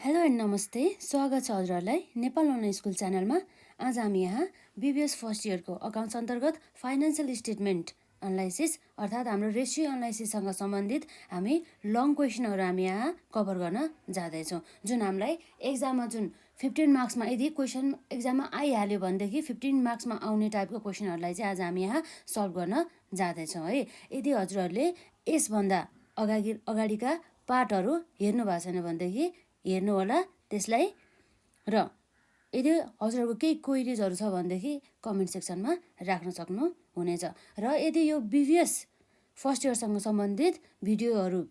Hello and नमस्ते, स्वागत छ हजुरहरूलाई नेपाल अनलाइन स्कुल च्यानलमा। आज हामी यहाँ बिबिएस फर्स्ट इयरको अकाउन्ट्स अन्तर्गत फाइनेन्सियल स्टेटमेन्ट एनालाइसिस अर्थात् हाम्रो रेसियो एनालाइसिससँग सम्बन्धित हामी लङ क्वेसनहरू हामी यहाँ कभर गर्न जाँदैछौँ, जुन हामीलाई एक्जाममा जुन 15 मार्क्समा यदि क्वेसन एक्जाममा आइहाल्यो भनेदेखि 15 मार्क्समा आउने टाइपको क्वेसनहरूलाई चाहिँ आज हामी यहाँ सल्भ गर्न जाँदैछौँ है। यदि हजुरहरूले यसभन्दा अगाडिका पार्टहरू हेर्नु भएको छैन भनेदेखि हेर्नु होला त्यसलाई। र यदि हजुरहरूको केही क्वेरिजहरू छ भनेदेखि कमेन्ट सेक्सनमा राख्न सक्नुहुनेछ। र यदि यो बिबिएस फर्स्ट इयरसँग सम्बन्धित भिडियोहरू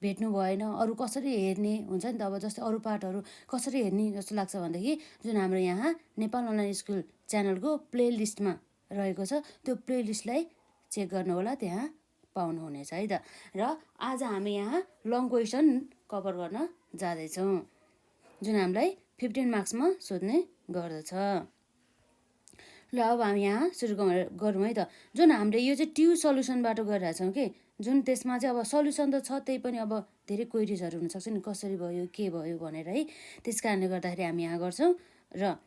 भेट्नु भएन, अरू कसरी हेर्ने हुन्छ नि त, अब जस्तै अरू पार्टहरू कसरी हेर्ने जस्तो लाग्छ भनेदेखि जुन हाम्रो यहाँ नेपाल अनलाइन स्कुल च्यानलको प्लेलिस्टमा रहेको छ त्यो प्लेलिस्टलाई चेक गर्नु होला, त्यहाँ पाउनुहुनेछ है त। र आज हामी यहाँ लङ क्वेसन कभर गर्न जाँदैछौँ जुन हामीलाई 15 मार्क्समा सोध्ने गर्दछ। ल अब हामी यहाँ सुरु गरौँ है त। जुन हामीले यो चाहिँ ट्यु सल्युसनबाट गरिरहेछौँ कि जुन त्यसमा चाहिँ अब सल्युसन त छ, त्यही पनि अब धेरै क्वेरिजहरू हुनसक्छ नि, कसरी भयो के भयो भनेर है। त्यस कारणले गर्दाखेरि हामी यहाँ गर्छौँ। र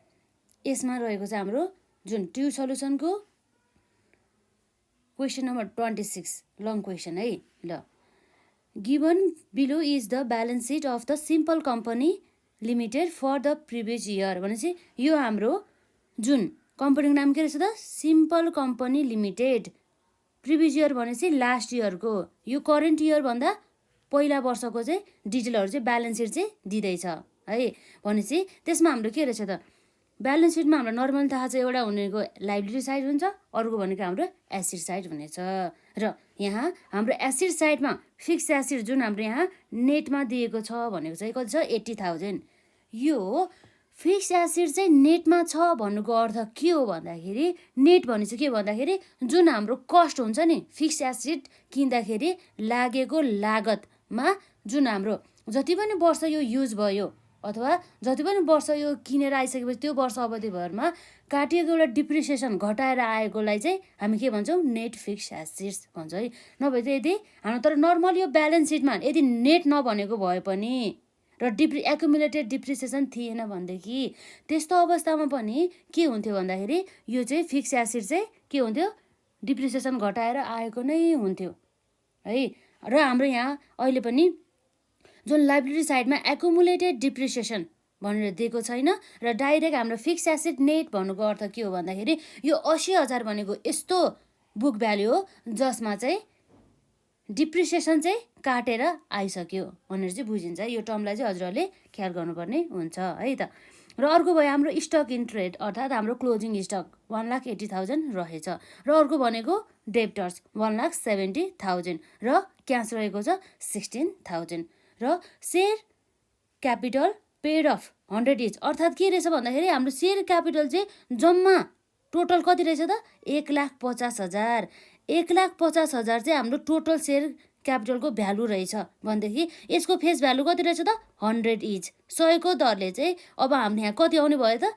यसमा रहेको चाहिँ हाम्रो जुन ट्यु सल्युसनको क्वेसन नम्बर 26 लङ क्वेसन है। ल given below is the balance sheet of the simple company limited for the previous year भनेपछि यो हाम्रो जुन कम्पनीको नाम के रहेछ त, simple company limited. Previous year भनेपछि लास्ट इयरको, यो करेन्ट इयरभन्दा पहिला वर्षको चाहिँ डिटेलहरू चाहिँ ब्यालेन्स सिट चाहिँ दिँदैछ है। भनेपछि त्यसमा हाम्रो के रहेछ त, ब्यालेन्स सिटमा हाम्रो नर्मल थाहा छ, एउटा भनेको लाइबिलिटी साइड हुन्छ, अर्को भनेको हाम्रो एसिड साइड हुनेछ। र यहाँ हाम्रो एसिड साइडमा फिक्स एसिड जुन हाम्रो यहाँ नेटमा दिएको छ भनेको चाहिँ कति छ, 80,000। यो फिक्स एसिड चाहिँ नेटमा छ भन्नुको अर्थ के हो भन्दाखेरि, नेट भनेपछि के भन्दाखेरि जुन हाम्रो कस्ट हुन्छ नि फिक्स एसिड किन्दाखेरि लागेको लागतमा जुन हाम्रो जति पनि वर्ष यो युज भयो अथवा जति पनि वर्ष यो किनेर आइसकेपछि त्यो वर्ष अवधिभरमा काटिएको एउटा डिप्रिसिएसन घटाएर आएकोलाई चाहिँ हामी के भन्छौँ, नेट फिक्स एसिड्स भन्छौँ है। नभए चाहिँ यदि हाम्रो तर नर्मल यो ब्यालेन्स सिटमा यदि नेट नभनेको भए पनि र एकुमुलेटेड डिप्रिसिएसन थिएन भनेदेखि त्यस्तो अवस्थामा पनि के हुन्थ्यो भन्दाखेरि यो चाहिँ फिक्स एसिड चाहिँ के हुन्थ्यो, डिप्रिसिएसन घटाएर आएको नै हुन्थ्यो है। र हाम्रो यहाँ अहिले पनि जुन लाइबिलिटी साइडमा एकुमुलेटेड डिप्रिसिएसन भनेर दिएको छैन र डाइरेक्ट हाम्रो फिक्स एसिड नेट भन्नुको अर्थ के हो भन्दाखेरि यो 80,000 भनेको यस्तो बुक भ्याल्यु हो जसमा चाहिँ डिप्रिसिएसन चाहिँ काटेर आइसक्यो भनेर चाहिँ बुझिन्छ। यो टर्मलाई चाहिँ हजुरहरूले ख्याल गर्नुपर्ने हुन्छ है त। र अर्को भयो हाम्रो स्टक इन ट्रेड अर्थात् हाम्रो क्लोजिङ स्टक 1,80,000 रहेछ। र अर्को भनेको डेप्टर्स 1,70,000 र क्यास रहेको छ 16,000 र share capital paid of 100 each अर्थात् के रहेछ भन्दाखेरि हाम्रो सेयर क्यापिटल चाहिँ जम्मा टोटल कति रहेछ त, 1,50,000। 1,50,000 चाहिँ हाम्रो टोटल सेयर क्यापिटलको भ्यालु रहेछ भनेदेखि यसको फेस भ्यालु कति रहेछ त, 100 इच। 100 को दरले चाहिँ अब हामीले यहाँ कति आउने भयो त,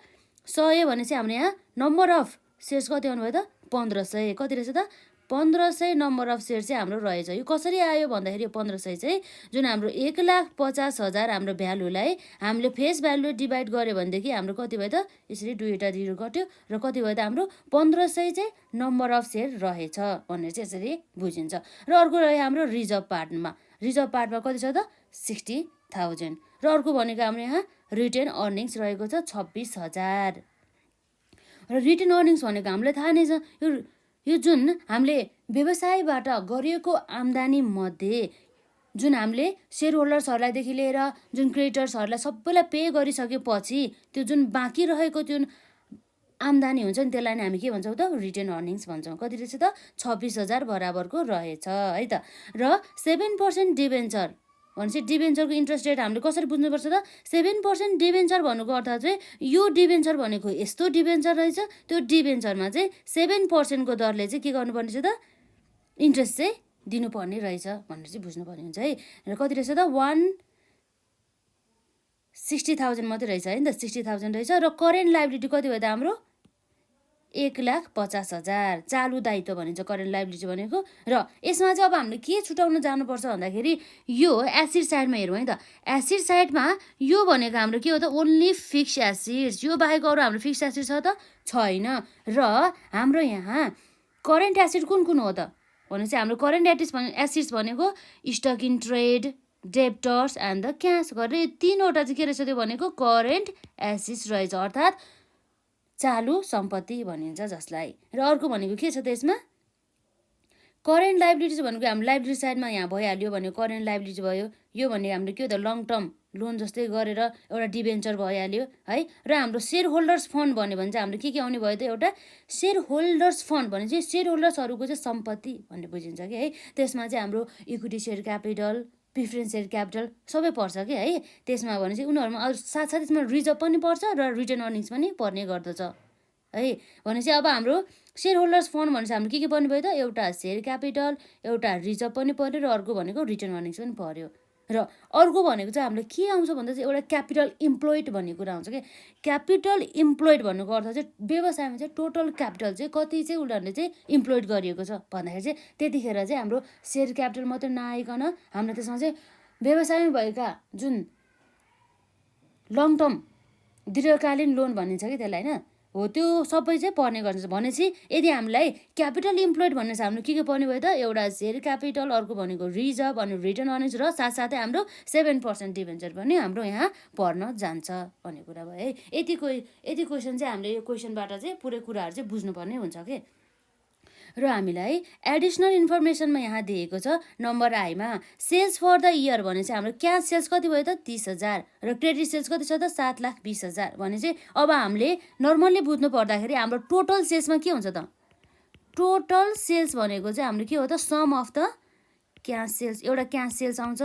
100 भनेपछि हाम्रो यहाँ नम्बर अफ सेयर्स कति आउने भयो त, 1500। कति रहेछ त, 1500 नम्बर अफ सेयर चाहिँ हाम्रो रहेछ। यो कसरी आयो भन्दाखेरि यो 1500 चाहिँ जुन हाम्रो 1,50,000 हाम्रो भ्यालुलाई हामीले फेस भ्यालु डिभाइड गऱ्यो भनेदेखि हाम्रो कति भयो त, यसरी दुईवटा जिरो कट्यो र कति भयो त हाम्रो 1500 चाहिँ नम्बर अफ सेयर रहेछ भनेर चाहिँ यसरी बुझिन्छ। र अर्को रह्यो हाम्रो रिजर्भ पार्टमा, रिजर्भ पार्टमा कति छ त, 60,000 र अर्को भनेको हाम्रो यहाँ रिटेन अर्निङ्स रहेको छ 26,000। र रिटेन अर्निङ्स भनेको हामीलाई थाहा नै छ, यो जुन हामीले व्यवसायबाट गरिएको आम्दानी मध्ये जुन हामीले सेयर होल्डर्सहरूलाईदेखि लिएर जुन क्रेडिटर्सहरूलाई सबैलाई पे गरिसकेपछि त्यो जुन बाँकी रहेको जुन आम्दानी हुन्छ नि त्यसलाई नै हामी के भन्छौँ त, रिटेन अर्निङ्स भन्छौँ। कति रहेछ त, 26,000 बराबरको रहेछ है त। र 7% डिबेन्चर भनेपछि डिबेन्चरको इन्ट्रेस्ट रेट हामीले कसरी बुझ्नुपर्छ त, 7% डिबेन्चर भन्नुको अर्थ चाहिँ यो डिबेन्चर भनेको यस्तो डिबेन्चर रहेछ, त्यो डिबेन्चरमा चाहिँ 7% को दरले चाहिँ के गर्नुपर्ने छ त, इन्ट्रेस्ट चाहिँ दिनुपर्ने रहेछ भनेर चाहिँ बुझ्नुपर्ने हुन्छ है। र कति रहेछ त, 160,000 मात्रै रहेछ है नि त, 60,000 रहेछ। र करेन्ट लाइबिलिटी कति भयो त हाम्रो 1,50,000 चालु दायित्व भनिन्छ करेन्ट लाइबिलिटी भनेको। र यसमा चाहिँ अब हामीले के छुटाउन जानुपर्छ भन्दाखेरि यो एसिड साइडमा हेरौँ है त। एसिड साइडमा यो भनेको हाम्रो के हो त, ओन्ली फिक्स एसिड्स, यो बाहेक अरू हाम्रो फिक्स एसिड छ त छैन। र हाम्रो यहाँ करेन्ट एसिड कुन कुन हो त भनेपछि हाम्रो करेन्ट एसिड्स भनेको stuck in trade, debtors and the cash गरेर यो तीनवटा चाहिँ के रहेछ त्यो भनेको करेन्ट एसिड्स रहेछ, अर्थात् चालु सम्पत्ति भनिन्छ जसलाई। र अर्को भनेको के छ त्यसमा करेन्ट लाइबिलिटी भनेको हाम्रो लाइबिलिटी साइडमा यहाँ भइहाल्यो भनेको करेन्ट लाइबिलिटी भयो। यो भनेको हाम्रो के हो त लङ टर्म लोन जस्तै गरेर एउटा डिबेन्चर भइहाल्यो है। र हाम्रो सेयर होल्डर्स फन्ड भन्यो भने चाहिँ हाम्रो के आउने भयो त एउटा सेयर होल्डर्स फन्ड भने चाहिँ सेयर होल्डर्सहरूको चाहिँ सम्पत्ति भन्ने बुझिन्छ कि है। त्यसमा चाहिँ हाम्रो equity share capital, preference share capital सबै पर्छ कि है। त्यसमा भने चाहिँ उनीहरूमा साथसाथै त्यसमा रिजर्भ पनि पर्छ र रिटर्न अर्निङ्स पनि पर्ने गर्दछ है। भनेपछि अब हाम्रो सेयर होल्डर्स फन्ड भनेपछि हाम्रो के पर्ने भयो त एउटा सेयर क्यापिटल, एउटा रिजर्भ पनि पर्यो र अर्को भनेको रिटर्न अर्निङ्स पनि पर्यो। र अर्को भनेको चाहिँ हाम्रो के आउँछ भन्दा चाहिँ एउटा क्यापिटल इम्प्लोइड भन्ने कुरा आउँछ कि क्यापिटल इम्प्लोइड भन्नुको अर्थ चाहिँ व्यवसायमा चाहिँ टोटल क्यापिटल चाहिँ कति चाहिँ उनीहरूले चाहिँ इम्प्लोइड गरिएको छ भन्दाखेरि चाहिँ त्यतिखेर चाहिँ हाम्रो सेयर क्यापिटल मात्रै नआइकन हाम्रो त्यसमा चाहिँ व्यवसायमा भएका जुन लङ टर्म दीर्घकालीन लोन भनिन्छ कि त्यसलाई होइन हो त्यो सबै चाहिँ पर्ने गर्छ। भनेपछि यदि हामीलाई क्यापिटल इम्प्लोइड भन्ने छ हाम्रो के पर्ने भयो त एउटा सेयर क्यापिटल, अर्को भनेको रिजर्भ अनि रिटर्न अर्निङ्स र साथसाथै हाम्रो 7% डिभेन्चर पनि हाम्रो यहाँ पर्न जान्छ भन्ने कुरा भयो है। यति क्वेसन चाहिँ हामीले यो क्वेसनबाट चाहिँ पुरै कुराहरू चाहिँ बुझ्नुपर्ने हुन्छ कि। र हामीलाई एडिसनल इन्फर्मेसनमा यहाँ दिएको छ नम्बर आईमा सेल्स फर द इयर भने चाहिँ हाम्रो क्यास सेल्स कति भयो त 30,000 र क्रेडिट सेल्स कति छ त 7,20,000 भने चाहिँ अब हामीले नर्मल्ली बुझ्नु पर्दाखेरि हाम्रो टोटल सेल्समा के हुन्छ त टोटल सेल्स भनेको चाहिँ हाम्रो के हो त sum of the cash sales, एउटा क्यास सेल्स आउँछ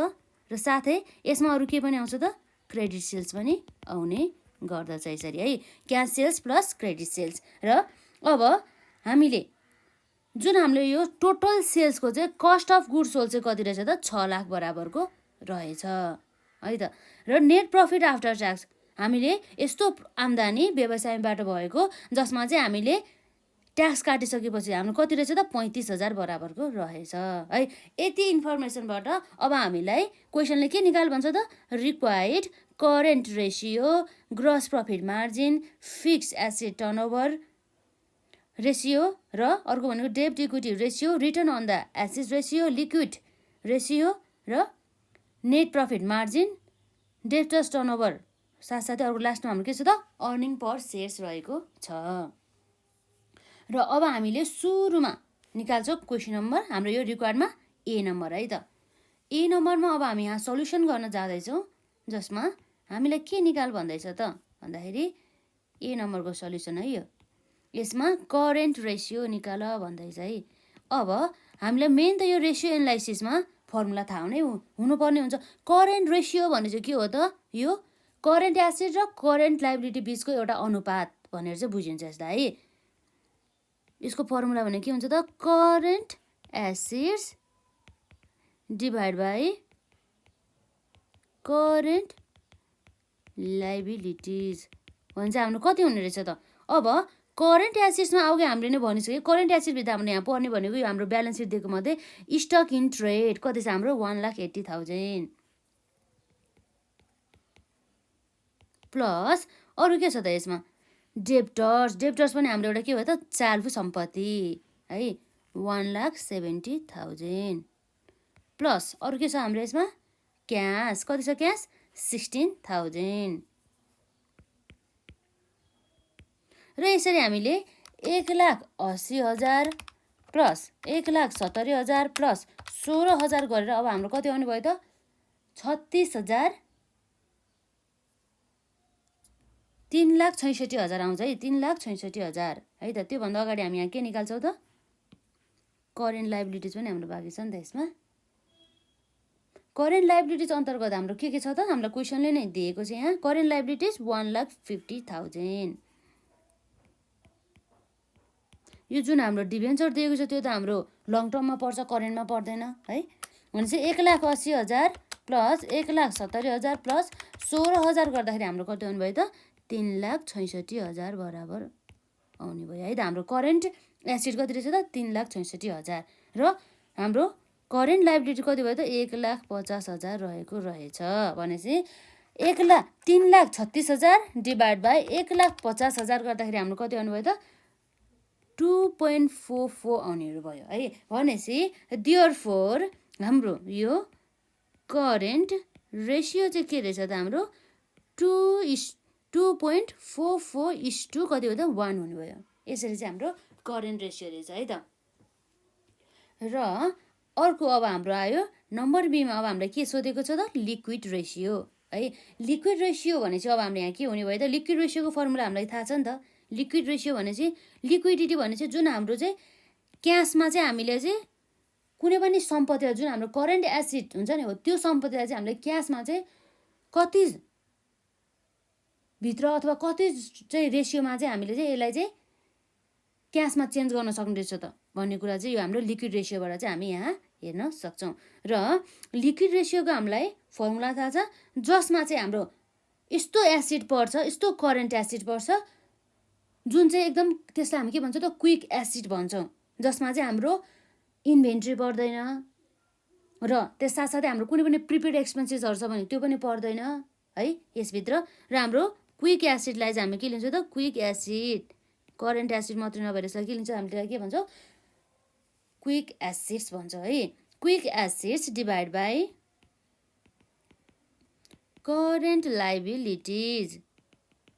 र साथै यसमा अरू के पनि आउँछ त क्रेडिट सेल्स पनि आउने गर्दछ यसरी है, cash sales plus credit sales. र अब हामीले जुन हामीले यो टोटल सेल्सको चाहिँ कस्ट अफ गुड्स सोल्ड चाहिँ कति रहेछ त 6 लाख बराबरको रहेछ है त। र नेट प्रफिट आफ्टर ट्याक्स हामीले यस्तो आम्दानी व्यवसायबाट भएको जसमा चाहिँ हामीले ट्याक्स काटिसकेपछि हाम्रो कति रहेछ त 35,000 बराबरको रहेछ है। यति इन्फर्मेसनबाट अब हामीलाई क्वेसनले के निकाल भन्छ त required current ratio, gross profit margin, fix asset turnover ratio र अर्को भनेको डेब्ट equity ratio, return on the asset ratio, liquid ratio र net profit margin, debtors turnover साथसाथै अर्को लास्टमा हाम्रो के छ त अर्निङ पर सेयर्स रहेको छ। र अब हामीले सुरुमा निकाल्छौँ क्वेसन नम्बर हाम्रो यो रिक्वायर्डमा ए नम्बर है त। ए नम्बरमा अब हामी यहाँ सल्युसन गर्न जाँदैछौँ जसमा हामीलाई के निकाल भन्दैछ त भन्दाखेरि ए नम्बरको सल्युसन है यो। यसमा करेन्ट रेसियो निकाल भन्दैछ है। अब हामीलाई मेन त यो रेसियो एनालाइसिसमा फर्मुला थाहा हुनुपर्ने हुन्छ। करेन्ट रेसियो भने चाहिँ के हो त यो करेन्ट एसेट र करेन्ट लाइबिलिटी बिचको एउटा अनुपात भनेर चाहिँ बुझिन्छ यसलाई है। यसको फर्मुला भने के हुन्छ त current assets divide by current liabilities भने चाहिँ हाम्रो कति हुने रहेछ त। अब करेन्ट एसेट्समा अघि हामीले नै भनिसक्यो करेन्ट एसेटभित्र हामीले यहाँ पर्ने भनेको यो हाम्रो ब्यालेन्स सिट दिएको मध्ये स्टक इन ट्रेड कति छ हाम्रो 1,80,000 प्लस अरू के छ त यसमा डेप्टर्स पनि हाम्रो एउटा के भयो त चालु सम्पत्ति है 1,70,000 प्लस अरू के छ हाम्रो यसमा क्यास कति छ क्यास 16,000 र यसरी हामीले 1,80,000 प्लस 1,70,000 प्लस 16,000 गरेर अब हाम्रो कति आउने भयो त 36,000 3,66,000 आउँछ है 3,66,000 है त। त्योभन्दा अगाडि हामी यहाँ के निकाल्छौँ त करेन्ट लाइबिलिटिज पनि हाम्रो बाँकी छ नि त। यसमा करेन्ट लाइबिलिटिज अन्तर्गत हाम्रो के छ त हामीलाई क्वेसनले नै दिएको छ यहाँ करेन्ट लाइबिलिटिज 1,50,000 यो जुन हाम्रो डिभेन्चर दिएको छ त्यो त हाम्रो लङ टर्ममा पर्छ करेन्टमा पर्दैन है। भनेपछि 1,80,000 प्लस 1,70,000 प्लस 16,000 गर्दाखेरि हाम्रो कति आउनु भयो त 3,66,000 बराबर आउने भयो है त। हाम्रो करेन्ट एसेट कति रहेछ त 3,66,000 र हाम्रो करेन्ट लाइबिलिटी कति भयो त 1,50,000 रहेको रहेछ। भनेपछि 3,36,000 डिभाइड बाई 1,50,000 गर्दाखेरि हाम्रो कति आउनु भयो त 2.44 आउनेहरू भयो है। भनेपछि देयरफोर हाम्रो यो करेन्ट रेसियो चाहिँ के रहेछ त हाम्रो 2.44 कति हो त 1 हुनुभयो। यसरी चाहिँ हाम्रो करेन्ट रेसियो रहेछ है त। र अर्को अब हाम्रो आयो नम्बर बीमा। अब हामीलाई के सोधेको छ त लिक्विड रेसियो है। लिक्विड रेसियो भनेपछि अब हाम्रो यहाँ के हुने भयो त लिक्विड रेसियोको फर्मुला हामीलाई थाहा छ नि त। लिक्विड रेसियो भनेपछि लिक्विडिटी भनेपछि जुन हाम्रो चाहिँ क्यासमा चाहिँ हामीले चाहिँ कुनै पनि सम्पत्तिलाई जुन हाम्रो करेन्ट एसेट हुन्छ नि हो त्यो सम्पत्तिलाई चाहिँ हामीले क्यासमा चाहिँ कति भित्र अथवा कति चाहिँ रेसियोमा चाहिँ हामीले चाहिँ यसलाई चाहिँ क्यासमा चेन्ज गर्न सक्ने रहेछ त भन्ने कुरा चाहिँ यो हाम्रो लिक्विड रेसियोबाट चाहिँ हामी यहाँ हेर्न सक्छौँ। र लिक्विड रेसियोको हामीलाई फर्मुला थाहा छ जसमा चाहिँ हाम्रो यस्तो एसिड पर्छ यस्तो करेन्ट एसिड पर्छ जुन चाहिँ एकदम त्यसलाई हामी के भन्छौँ त क्विक एसिड भन्छौँ, जसमा चाहिँ हाम्रो इन्भेन्ट्री पर्दैन र त्यस साथसाथै हाम्रो कुनै पनि प्रिपेड एक्सपेन्सेसहरू छ भने त्यो पनि पर्दैन है यसभित्र। र हाम्रो क्विक एसिडलाई चाहिँ हामी के लिन्छौँ त क्विक एसिड करेन्ट एसिड मात्रै नभएर यसलाई के लिन्छौँ हामीले के भन्छौँ क्विक एसिड्स भन्छौँ है। Quick acids divide by current liabilities.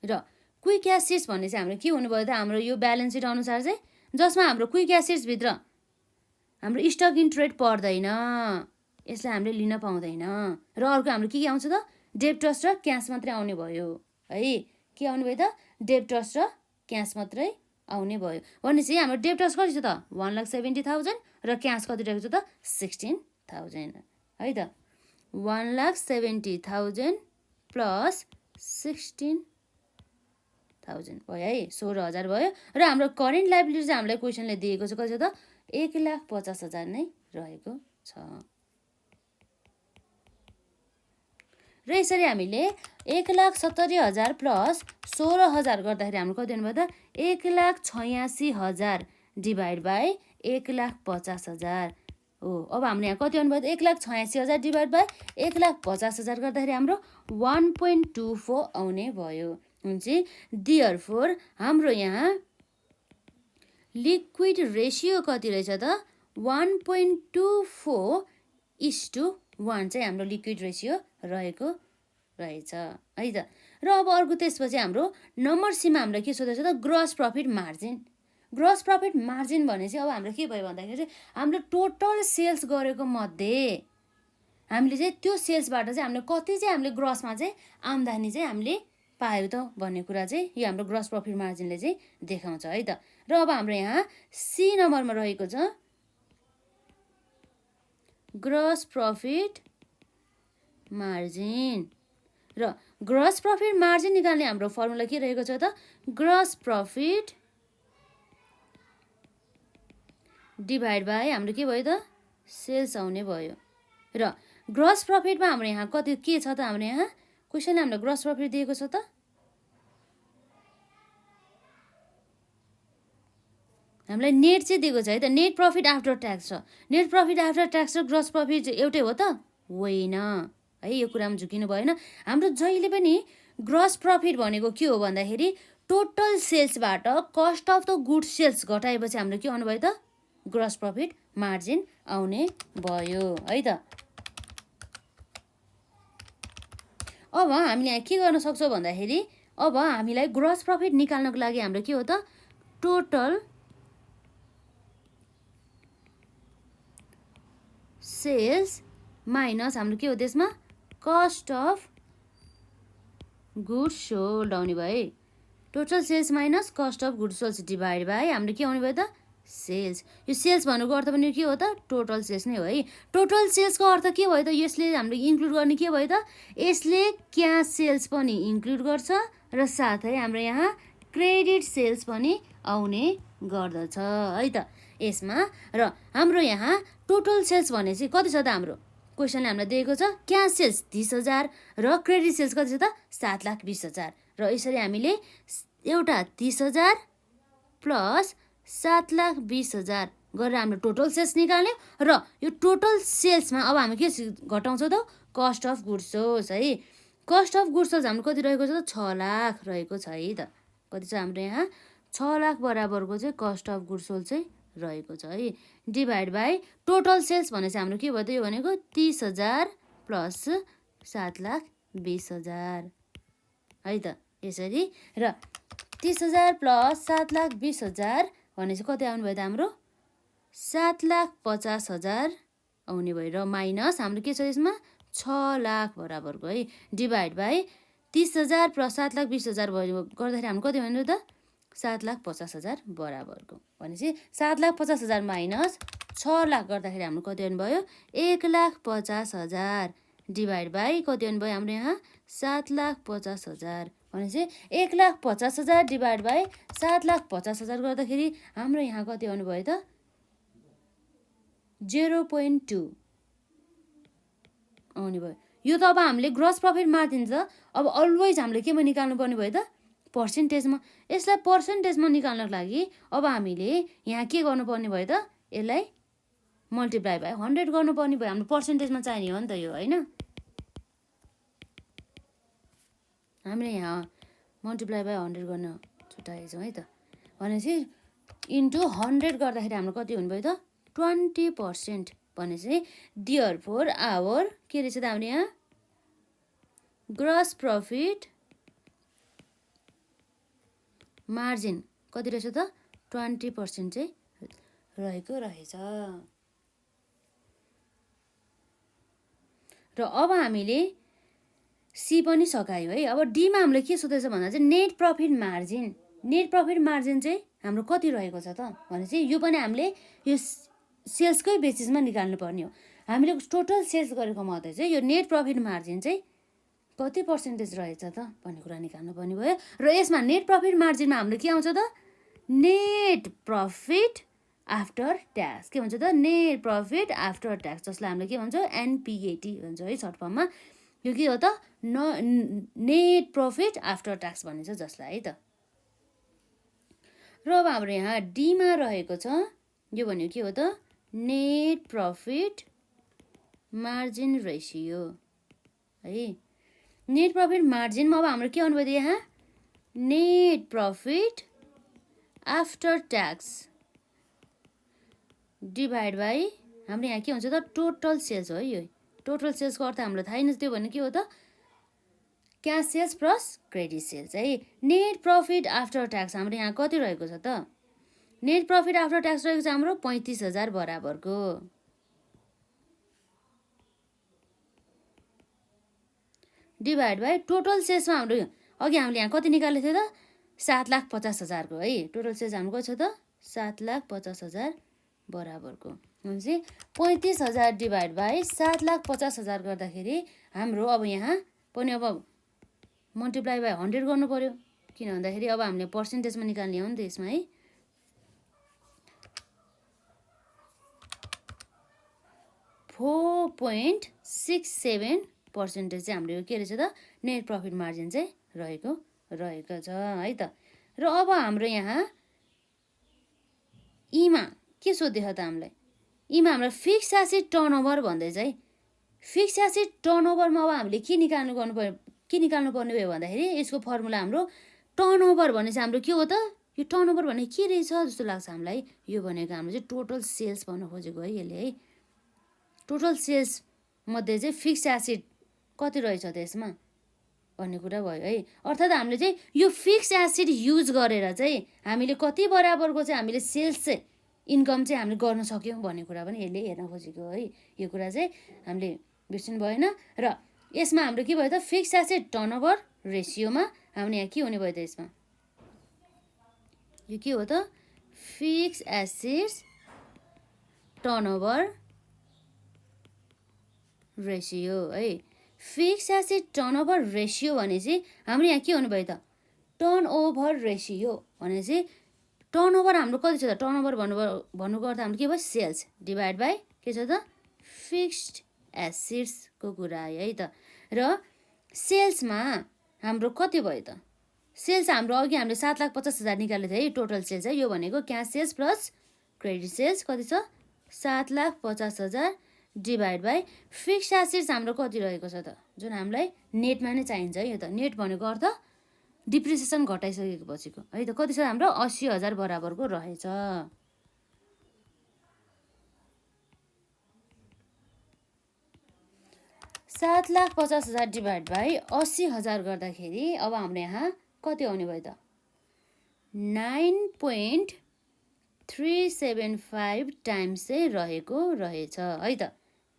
र क्विक एसिड्स भन्ने चाहिँ हाम्रो के हुनुभयो त हाम्रो यो ब्यालेन्स सिट अनुसार चाहिँ जसमा हाम्रो क्विक एसिड्सभित्र हाम्रो स्टक इन ट्रेड पर्दैन, यसलाई हामीले लिन पाउँदैन। र अर्को हाम्रो के आउँछ त डेब्टर्स र क्यास मात्रै आउने भयो है। के आउने भयो त डेब्टर्स र क्यास मात्रै आउने भयो। भनेपछि हाम्रो डेब्टर्स कति छ त 1,70,000 र क्यास कति रहेको छ त 16,000 है त। 1,70,000 प्लस 16,000 भयो है 16,000 भयो। र हाम्रो करेन्ट लाइबिलिटी चाहिँ हामीलाई क्वेसनले दिएको छ कति छ त 1,50,000 नै रहेको छ। र यसरी हामीले 1,70,000 प्लस 16,000 गर्दाखेरि हाम्रो कति हुनुभयो त 1,86,000 डिभाइड बाई 1,50,000 हो। अब हाम्रो यहाँ कति आउनुभयो त 1,86,000 डिभाइड बाई 1,50,000 गर्दाखेरि हाम्रो 1.24 आउने भयो। हुन्छ देयरफोर हाम्रो यहाँ लिक्विड रेसियो कति रहेछ त 1.24:1 चाहिँ हाम्रो लिक्विड रेसियो रहेको रहेछ है त। र अब अर्को त्यसपछि हाम्रो नम्बर सीमा हामीलाई के सोधेको छ त gross profit margin. Gross profit margin भने चाहिँ अब हाम्रो के भयो भन्दाखेरि चाहिँ हाम्रो टोटल सेल्स गरेको मध्ये हामीले चाहिँ त्यो सेल्सबाट चाहिँ हामीले कति चाहिँ हामीले ग्रसमा चाहिँ आम्दानी चाहिँ हामीले पायो त भन्ने कुरा चाहिँ यो हाम्रो ग्रस प्रफिट मार्जिनले चाहिँ देखाउँछ है त। र अब हाम्रो यहाँ सी नम्बरमा रहेको छ ग्रस प्रफिट मार्जिन। र ग्रस प्रफिट मार्जिन निकाल्ने हाम्रो फर्मुला के रहेको छ त ग्रस प्रफिट डिभाइड बाई हाम्रो के भयो त सेल्स आउने भयो। र ग्रस प्रफिटमा हाम्रो यहाँ कति के छ त हाम्रो यहाँ क्वेसनले हामीलाई ग्रस प्रफिट दिएको छ त हामीलाई नेट चाहिँ दिएको छ है त। नेट प्रफिट आफ्टर ट्याक्स छ। नेट प्रफिट आफ्टर ट्याक्स र ग्रस प्रफिट एउटै हो त होइन है। यो कुरामा झुकिनु भएन। हाम्रो जहिले पनि ग्रस प्रफिट भनेको के हो भन्दाखेरि टोटल सेल्सबाट cost of the good sales घटाएपछि हाम्रो के आउनु भयो त ग्रस प्रफिट मार्जिन आउने भयो है त। अब हामीले यहाँ के गर्न सक्छौँ भन्दाखेरि अब हामीलाई ग्रस प्रफिट निकाल्नको लागि हाम्रो के हो त टोटल सेल्स माइनस हाम्रो के हो त्यसमा कस्ट अफ गुड्स सोल्ड आउने भयो है। Total sales minus cost of goods sold divide by हाम्रो के आउने भयो त सेल्स। यो सेल्स भनेको अर्थ पनि के हो त टोटल सेल्स नै हो है। टोटल सेल्सको अर्थ के भयो त यसले हामीले इन्क्लुड गर्ने के भयो त यसले क्यास सेल्स पनि इन्क्लुड गर्छ र साथै हाम्रो यहाँ क्रेडिट सेल्स पनि आउने गर्दछ है त यसमा। र हाम्रो यहाँ टोटल सेल्स भने चाहिँ कति छ त हाम्रो क्वेसनले हामीलाई दिएको छ क्यास सेल्स 30,000 र क्रेडिट सेल्स कति छ त 7,20,000। र यसरी हामीले एउटा 30,000 प्लस 7,20,000 गरेर हामीले टोटल सेल्स निकाल्यौँ र यो टोटल सेल्समा अब हामी के घटाउँछौँ त कस्ट अफ गुड्स सोल्ड है। कस्ट अफ गुड्स सोल्ड हाम्रो कति रहेको छ त 6 लाख रहेको छ है त। कति छ हाम्रो यहाँ 6 लाख बराबरको चाहिँ कस्ट अफ गुड्स सोल्ड चाहिँ रहेको छ है। डिभाइड बाई टोटल सेल्स भनेपछि हाम्रो के भयो त यो भनेको 30,000 प्लस 7,20,000 है त। यसरी र 30,000 प्लस 7,20,000 भनेपछि कति आउनु भयो त हाम्रो 7,50,000 आउने भयो र माइनस हाम्रो के छ यसमा 6 लाख बराबरको है। डिभाइड बाई 30,000 प्लस 7,20,000 भयो गर्दाखेरि हाम्रो कति भन्यो त 7,50,000 बराबरको भनेपछि 7,50,000 माइनस 6 लाख गर्दाखेरि हाम्रो कति आउनु भयो 1,50,000 डिभाइड बाई कति आउनु भयो हाम्रो यहाँ 7,50,000 भनेपछि 1,50,000 डिभाइड बाई 7,50,000 गर्दाखेरि हाम्रो यहाँ कति आउनु भयो त 0.2 आउने भयो। यो त अब हामीले ग्रोस प्रफिट मार्जिन छ अब अलवेज हामीले केमा निकाल्नु पर्ने भयो त पर्सेन्टेजमा। यसलाई पर्सेन्टेजमा निकाल्नको लागि अब हामीले यहाँ के गर्नुपर्ने भयो त यसलाई मल्टिप्लाई बाई 100 गर्नुपर्ने भयो। हाम्रो पर्सेन्टेजमा चाहिने हो नि त यो होइन। हामीले यहाँ मल्टिप्लाई बाई 100 गर्न छुट्याएछौँ है त भनेपछि इन्टु 100 गर्दाखेरि हाम्रो कति हुनुभयो त 20% भनेपछि देयरफोर आवर के रहेछ त हाम्रो यहाँ ग्रोस प्रफिट मार्जिन कति रहेछ त 20% चाहिँ रहेको रहेछ। र अब हामीले सी पनि सकायो है। अब डीमा हामीले के सोधेछ भन्दा चाहिँ net profit margin. Net profit margin चाहिँ हाम्रो कति रहेको छ त भनेपछि यो पनि हामीले यो सेल्सकै बेसिसमा निकाल्नु पर्ने हो। हामीले टोटल सेल्स गरेको मध्ये चाहिँ यो नेट प्रफिट मार्जिन चाहिँ कति पर्सेन्टेज रहेछ त भन्ने कुरा निकाल्नु पर्ने भयो। र यसमा नेट प्रफिट मार्जिनमा हाम्रो के आउँछ त नेट प्रफिट आफ्टर ट्याक्स के भन्छ त नेट प्रफिट आफ्टर ट्याक्स जसलाई हामीले के भन्छ एनपिएटी भन्छ है सर्ट फर्ममा। यो के हो त नेट प्रफिट आफ्टर ट्याक्स भनिन्छ जसलाई है त। र अब हाम्रो यहाँ डीमा रहेको छ यो भनेको के हो त नेट प्रफिट मार्जिन रेसियो है। नेट प्रफिट मार्जिनमा अब हाम्रो के आउनु भयो त यहाँ net profit after tax divide by हाम्रो यहाँ के हुन्छ त टोटल सेल्स हो है। यो टोटल सेल्सको अर्थ हामीलाई थाहा नै त्यो भने के हो त cash sales plus credit sales है। नेट प्रफिट आफ्टर ट्याक्स हाम्रो यहाँ कति रहेको छ त नेट प्रफिट आफ्टर ट्याक्स रहेको छ हाम्रो 35,000 बराबरको डिभाइड बाई टोटल सेल्समा हाम्रो अघि हामीले यहाँ कति निकालेको थियो त 7,50,000 को है। टोटल सेल्स हाम्रो कति छ त 7,50,000 बराबरको भनेपछि 35,000 डिभाइड बाई 7,50,000 गर्दाखेरि हाम्रो अब यहाँ पनि अब मल्टिप्लाई बाई 100 गर्नु पर्यो किन भन्दाखेरि अब हामीले पर्सेन्टेजमा निकाल्ने हो नि त यसमा है। ,67% चाहिँ हाम्रो के रहेछ त नेट प्रफिट मार्जिन चाहिँ रहेको छ है त। र अब हाम्रो यहाँ इमा के सोध्यो त हामीलाई इमा हाम्रो फिक्स एसेट टर्नओभर भन्दै चाहिँ फिक्स एसेट टर्नओभरमा अब हामीले के निकाल्नु पर्ने भयो भन्दाखेरि यसको फर्मुला हाम्रो टर्नओभर भनेपछि हाम्रो के हो त यो टर्नओभर भनेको के रहेछ जस्तो लाग्छ हामीलाई। यो भनेको हाम्रो चाहिँ टोटल सेल्स भन्न खोजेको है यसले है। टोटल सेल्स मध्ये चाहिँ फिक्स एसेट कति रहेछ त यसमा भन्ने कुरा भयो है। अर्थात् हामीले चाहिँ यो फिक्स एसेट युज गरेर चाहिँ हामीले कति बराबरको चाहिँ हामीले सेल्स चाहिँ इन्कम चाहिँ हामीले गर्न सक्यौँ भन्ने कुरा पनि यसले हेर्न खोजेको है। यो कुरा चाहिँ हामीले बिर्सिनु भएन। र यसमा हाम्रो के भयो त फिक्स एसेट टर्नओभर रेसियोमा हामीले यहाँ के हुने भयो त यसमा यो के हो त फिक्स एसेट्स टर्नओभर रेसियो है। फिक्स एसेट टर्नओभर रेसियो भनेपछि हाम्रो यहाँ के हुनु भयो त टर्नओभर रेसियो भनेपछि टर्नओभर हाम्रो कति छ त टर्नओभर भन्नुको अर्थ हाम्रो के भयो सेल्स डिभाइड बाई के छ त फिक्स्ड एसेट्सको कुरा है त। र सेल्समा हाम्रो कति भयो त सेल्स हाम्रो अघि हामीले 7,50,000 निकालेको थियो है टोटल सेल्स है। यो भनेको cash sales plus credit sales कति छ 7,50,000 डिभाइड बाई फिक्स एसेट्स हाम्रो कति रहेको छ त, जुन हामीलाई नेटमा नै चाहिन्छ है। यो त नेट भनेको अर्थ डिप्रिसिएसन घटाइसकेको पछिको है त कति छ हाम्रो 80,000 बराबरको रहेछ। 7,50,000 डिभाइड बाई 80,000 गर्दाखेरि अब हाम्रो यहाँ कति आउने भयो त 9.375 टाइम्स चाहिँ रहेको रहेछ है त।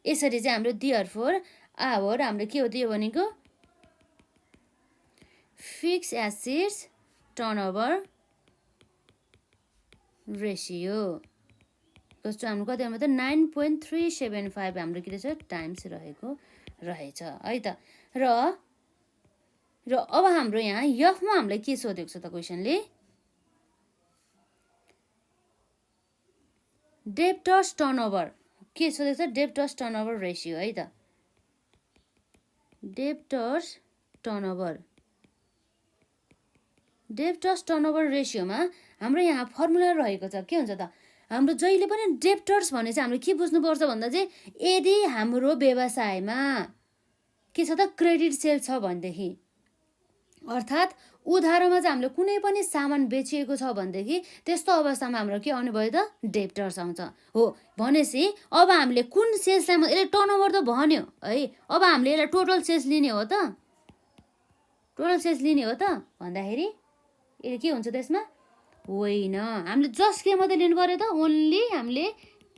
यसरी चाहिँ हाम्रो देयरफोर आवर हाम्रो के हो त यो भनेको फिक्स एसेट्स टर्नओभर रेसियो कस्तो हाम्रो कति आउनु त 9.375 हाम्रो के रहेछ टाइम्स रहेको रहेछ है त। र अब हाम्रो यहाँ यफमा हामीलाई के सोधेको छ त क्वेसनले डेब्टर्स टर्नओभर के सोधेको छ डेब्टर्स टर्नओभर रेसियो है त। डेब्टर्स टर्नओभर रेसियोमा हाम्रो यहाँ फर्मुला रहेको छ के हुन्छ त हाम्रो जहिले पनि डेब्टर्स भने चाहिँ हामीले के बुझ्नुपर्छ भन्दा चाहिँ यदि हाम्रो व्यवसायमा के छ त क्रेडिट सेल छ भनेदेखि अर्थात् उधारोमा चाहिँ हामीले कुनै पनि सामान बेचिएको छ भनेदेखि त्यस्तो अवस्थामा हाम्रो के आउने भयो त डेब्टर्स आउँछ हो। भनेपछि अब हामीले कुन सेल्सलाई यसले टर्नओभर त भन्यो है, अब हामीले यसलाई टोटल सेल्स लिने हो त भन्दाखेरि यसले के हुन्छ त्यसमा होइन हामीले जस्ट के मात्रै लिनु पर्यो त ओन्ली हामीले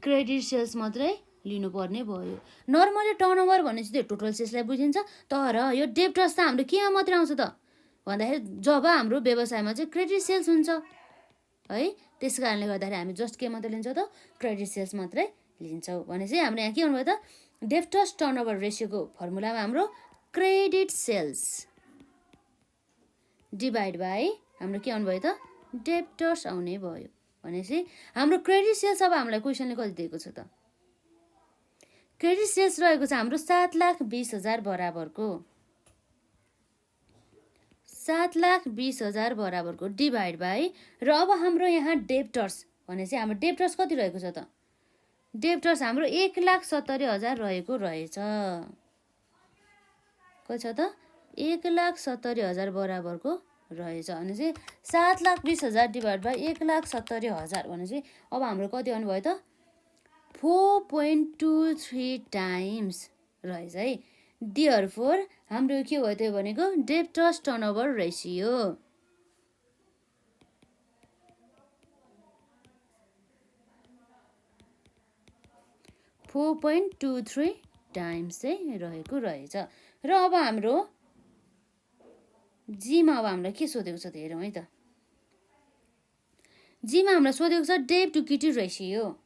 क्रेडिट सेल्स मात्रै लिनुपर्ने भयो। नर्मली टर्नओभर भनेपछि त्यो टोटल सेल्सलाई बुझिन्छ, तर यो डेब्टर्स त हाम्रो केमा मात्रै आउँछ त भन्दाखेरि जब हाम्रो व्यवसायमा चाहिँ क्रेडिट सेल्स हुन्छ है, त्यस कारणले गर्दाखेरि हामी जस्ट के मात्रै लिन्छौँ त क्रेडिट सेल्स मात्रै लिन्छौँ। भनेपछि हाम्रो यहाँ के हुनुभयो त डेब्टर्स टर्नओभर रेसियोको फर्मुलामा हाम्रो क्रेडिट सेल्स डिभाइड बाई हाम्रो के आउनुभयो त डेब्टर्स आउने भयो। भनेपछि हाम्रो क्रेडिट सेल्स अब हामीलाई क्वेसनले कति दिएको छ त क्रेडिट सेल्स रहेको छ हाम्रो 7,20,000 बराबरको 7,20,000 बराबरको डिभाइड बाई र अब हाम्रो यहाँ डेब्टर्स भनेपछि हाम्रो डेब्टर्स कति रहेको छ त डेब्टर्स हाम्रो 1,70,000 रहेको रहेछ। कति छ त 1,70,000 बराबरको रहेछ। भनेपछि 7,20,000 डिभाइड बाई 1,70,000 भनेपछि अब हाम्रो कति आउनु भयो त 4.23 टाइम्स रहेछ है। देयरफोर हाम्रो के भयो त भनेको डेब्टर्स टर्नओभर रेसियो .23 टाइम्स चाहिँ रहेको रहेछ। र अब हाम्रो जीमा अब हामीलाई के सोधेको छ त हेरौँ है त। जीमा हामीलाई सोधेको छ डेब्ट टु इक्विटी रेसियो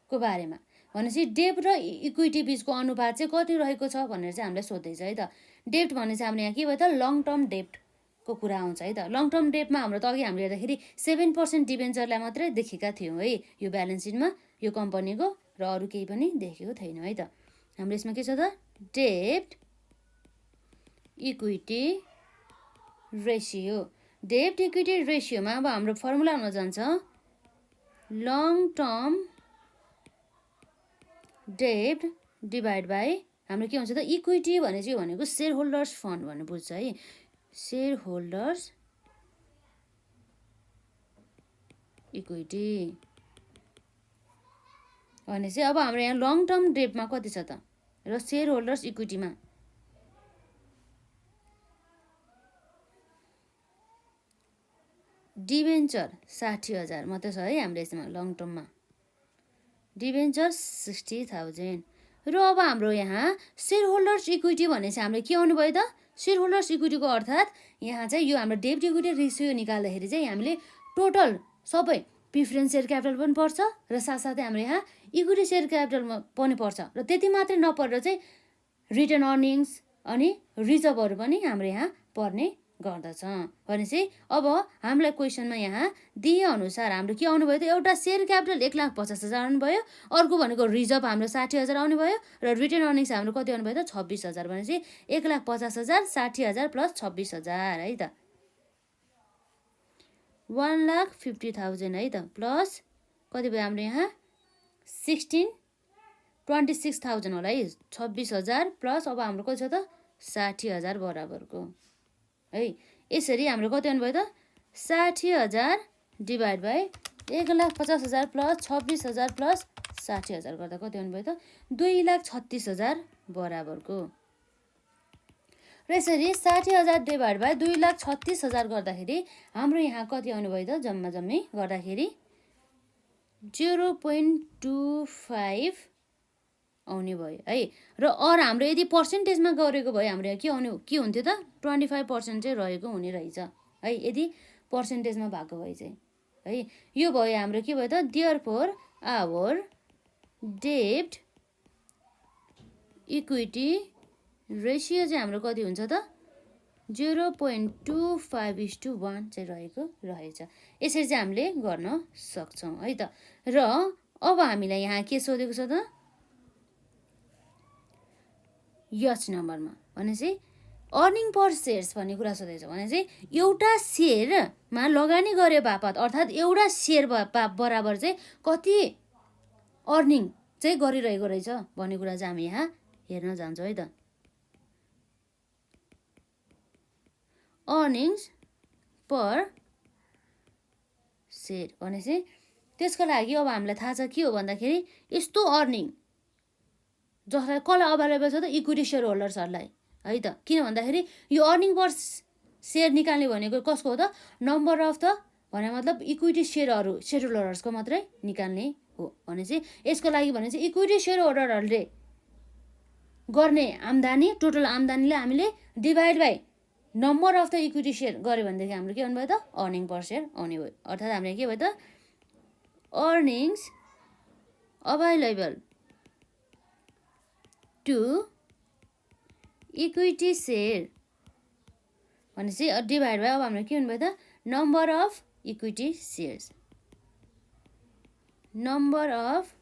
को बारेमा। भनेपछि डेब्ट र इक्विटी बिचको अनुपात चाहिँ कति रहेको छ भनेर चाहिँ हामीलाई सोध्दैछ है त। डेब्ट भने चाहिँ हाम्रो यहाँ के भयो त लङ टर्म डेब्टको कुरा आउँछ है त। लङ टर्म डेब्टमा हाम्रो त अघि हामीले हेर्दाखेरि 7% डिबेन्चरलाई मात्रै देखेका थियौँ है यो ब्यालेन्स सिटमा यो कम्पनीको, र अरू केही पनि देखेको छैनौँ है त। हाम्रो यसमा के छ त डेब्ट इक्विटी रेसियो। डेब्ट इक्विटी रेसियोमा अब हाम्रो फर्मुला हुन जान्छ लङ टर्म डेब्ट डिभाइड बाई हाम्रो के हुन्छ त इक्विटी भने चाहिँ भनेको सेयर होल्डर्स फन्ड भन्ने बुझ्छ है। सेयर होल्डर्स इक्विटी भने चाहिँ अब हाम्रो यहाँ लङ टर्म डेब्टमा कति छ त र सेयर होल्डर्स इक्विटीमा डिबेन्चर 60,000 मात्रै छ है हाम्रो यसमा लङ टर्ममा डिबेन्चर 60,000। र अब हाम्रो यहाँ सेयर होल्डर्स इक्विटी भने चाहिँ हाम्रो के आउनु भयो त सेयर होल्डर्स इक्विटीको अर्थात् यहाँ चाहिँ यो हाम्रो डेब्ट इक्विटी रेसियो निकाल्दाखेरि चाहिँ हामीले टोटल सबै प्रिफरेन्स सेयर क्यापिटल पनि पर्छ र साथसाथै हाम्रो यहाँ इक्विटी सेयर क्यापिटल पनि पर्छ, र त्यति मात्रै नपरेर चाहिँ रिटर्न अर्निङ्स अनि रिजर्भहरू पनि हाम्रो यहाँ पर्ने गर्दछ। भनेपछि अब हामीलाई क्वेसनमा यहाँ दिए अनुसार हाम्रो के आउनुभयो त एउटा सेयर क्यापिटल 1,50,000 आउनुभयो, अर्को भनेको रिजर्भ हाम्रो 60,000 आउने भयो, र रिटर्न अर्निङ्स हाम्रो कति आउनुभयो त 26,000। भनेपछि 1,50,000 60,000 प्लस 26,000 है त। 1,50,000 है त, प्लस कति भयो हाम्रो यहाँ 26,000 होला है, 26,000 प्लस अब हाम्रो कति छ त 60,000 बराबरको है। यसरी हाम्रो कति आउनुभयो त 60,000 डिभाइड बाई 1,50,000 प्लस 26,000 प्लस 60,000 गर्दा कति आउनुभयो त 2,36,000 बराबरको। र यसरी 60,000 डिभाइड बाई 2,36,000 गर्दाखेरि हाम्रो यहाँ कति आउनुभयो त जम्मा जम्मी गर्दाखेरि 0.25 आउने भयो है। र हाम्रो यदि पर्सेन्टेजमा गरेको भए हाम्रो यहाँ के हुन्थ्यो त 25% चाहिँ रहेको हुने रहेछ है, यदि पर्सेन्टेजमा भएको भए चाहिँ है। यो भयो हाम्रो के भयो त देयरफोर आवर डेब्ट इक्विटी रेसियो चाहिँ हाम्रो कति हुन्छ त 0.25:1 चाहिँ रहेको रहेछ। यसरी चाहिँ हामीले गर्न सक्छौँ है त। र अब हामीलाई यहाँ के सोधेको छ त यस नम्बरमा भनेपछि अर्निङ पर सेयर्स भन्ने कुरा सोधेको छ। भनेपछि एउटा सेयरमा लगानी गरे बापत अर्थात् एउटा सेयर बराबर चाहिँ कति अर्निङ चाहिँ गरिरहेको रहेछ भन्ने कुरा चाहिँ हामी यहाँ हेर्न जान्छौँ है त। अर्निङ्स पर सेयर भनेपछि त्यसको लागि अब हामीलाई थाहा छ के हो भन्दाखेरि यस्तो अर्निङ जसलाई कसलाई अभाइलेबल छ त इक्विटी सेयर होल्डर्सहरूलाई है त। किन भन्दाखेरि यो अर्निङ पर सेयर निकाल्ने भनेको कसको हो त नम्बर अफ द भने मतलब इक्विटी सेयर होल्डर्सको मात्रै निकाल्ने हो। भनेपछि यसको लागि भने चाहिँ इक्विटी सेयर होल्डरहरूले गर्ने आम्दानी टोटल आम्दानीले हामीले divide by number of the equity share गऱ्यो भनेदेखि हाम्रो के आउनुभयो त अर्निङ पर सेयर आउने भयो। अर्थात् हामीले के भयो त earnings available to equity share भनेपछि डिभाइड बाई अब हाम्रो के हुनुभयो त number of equity shares, number of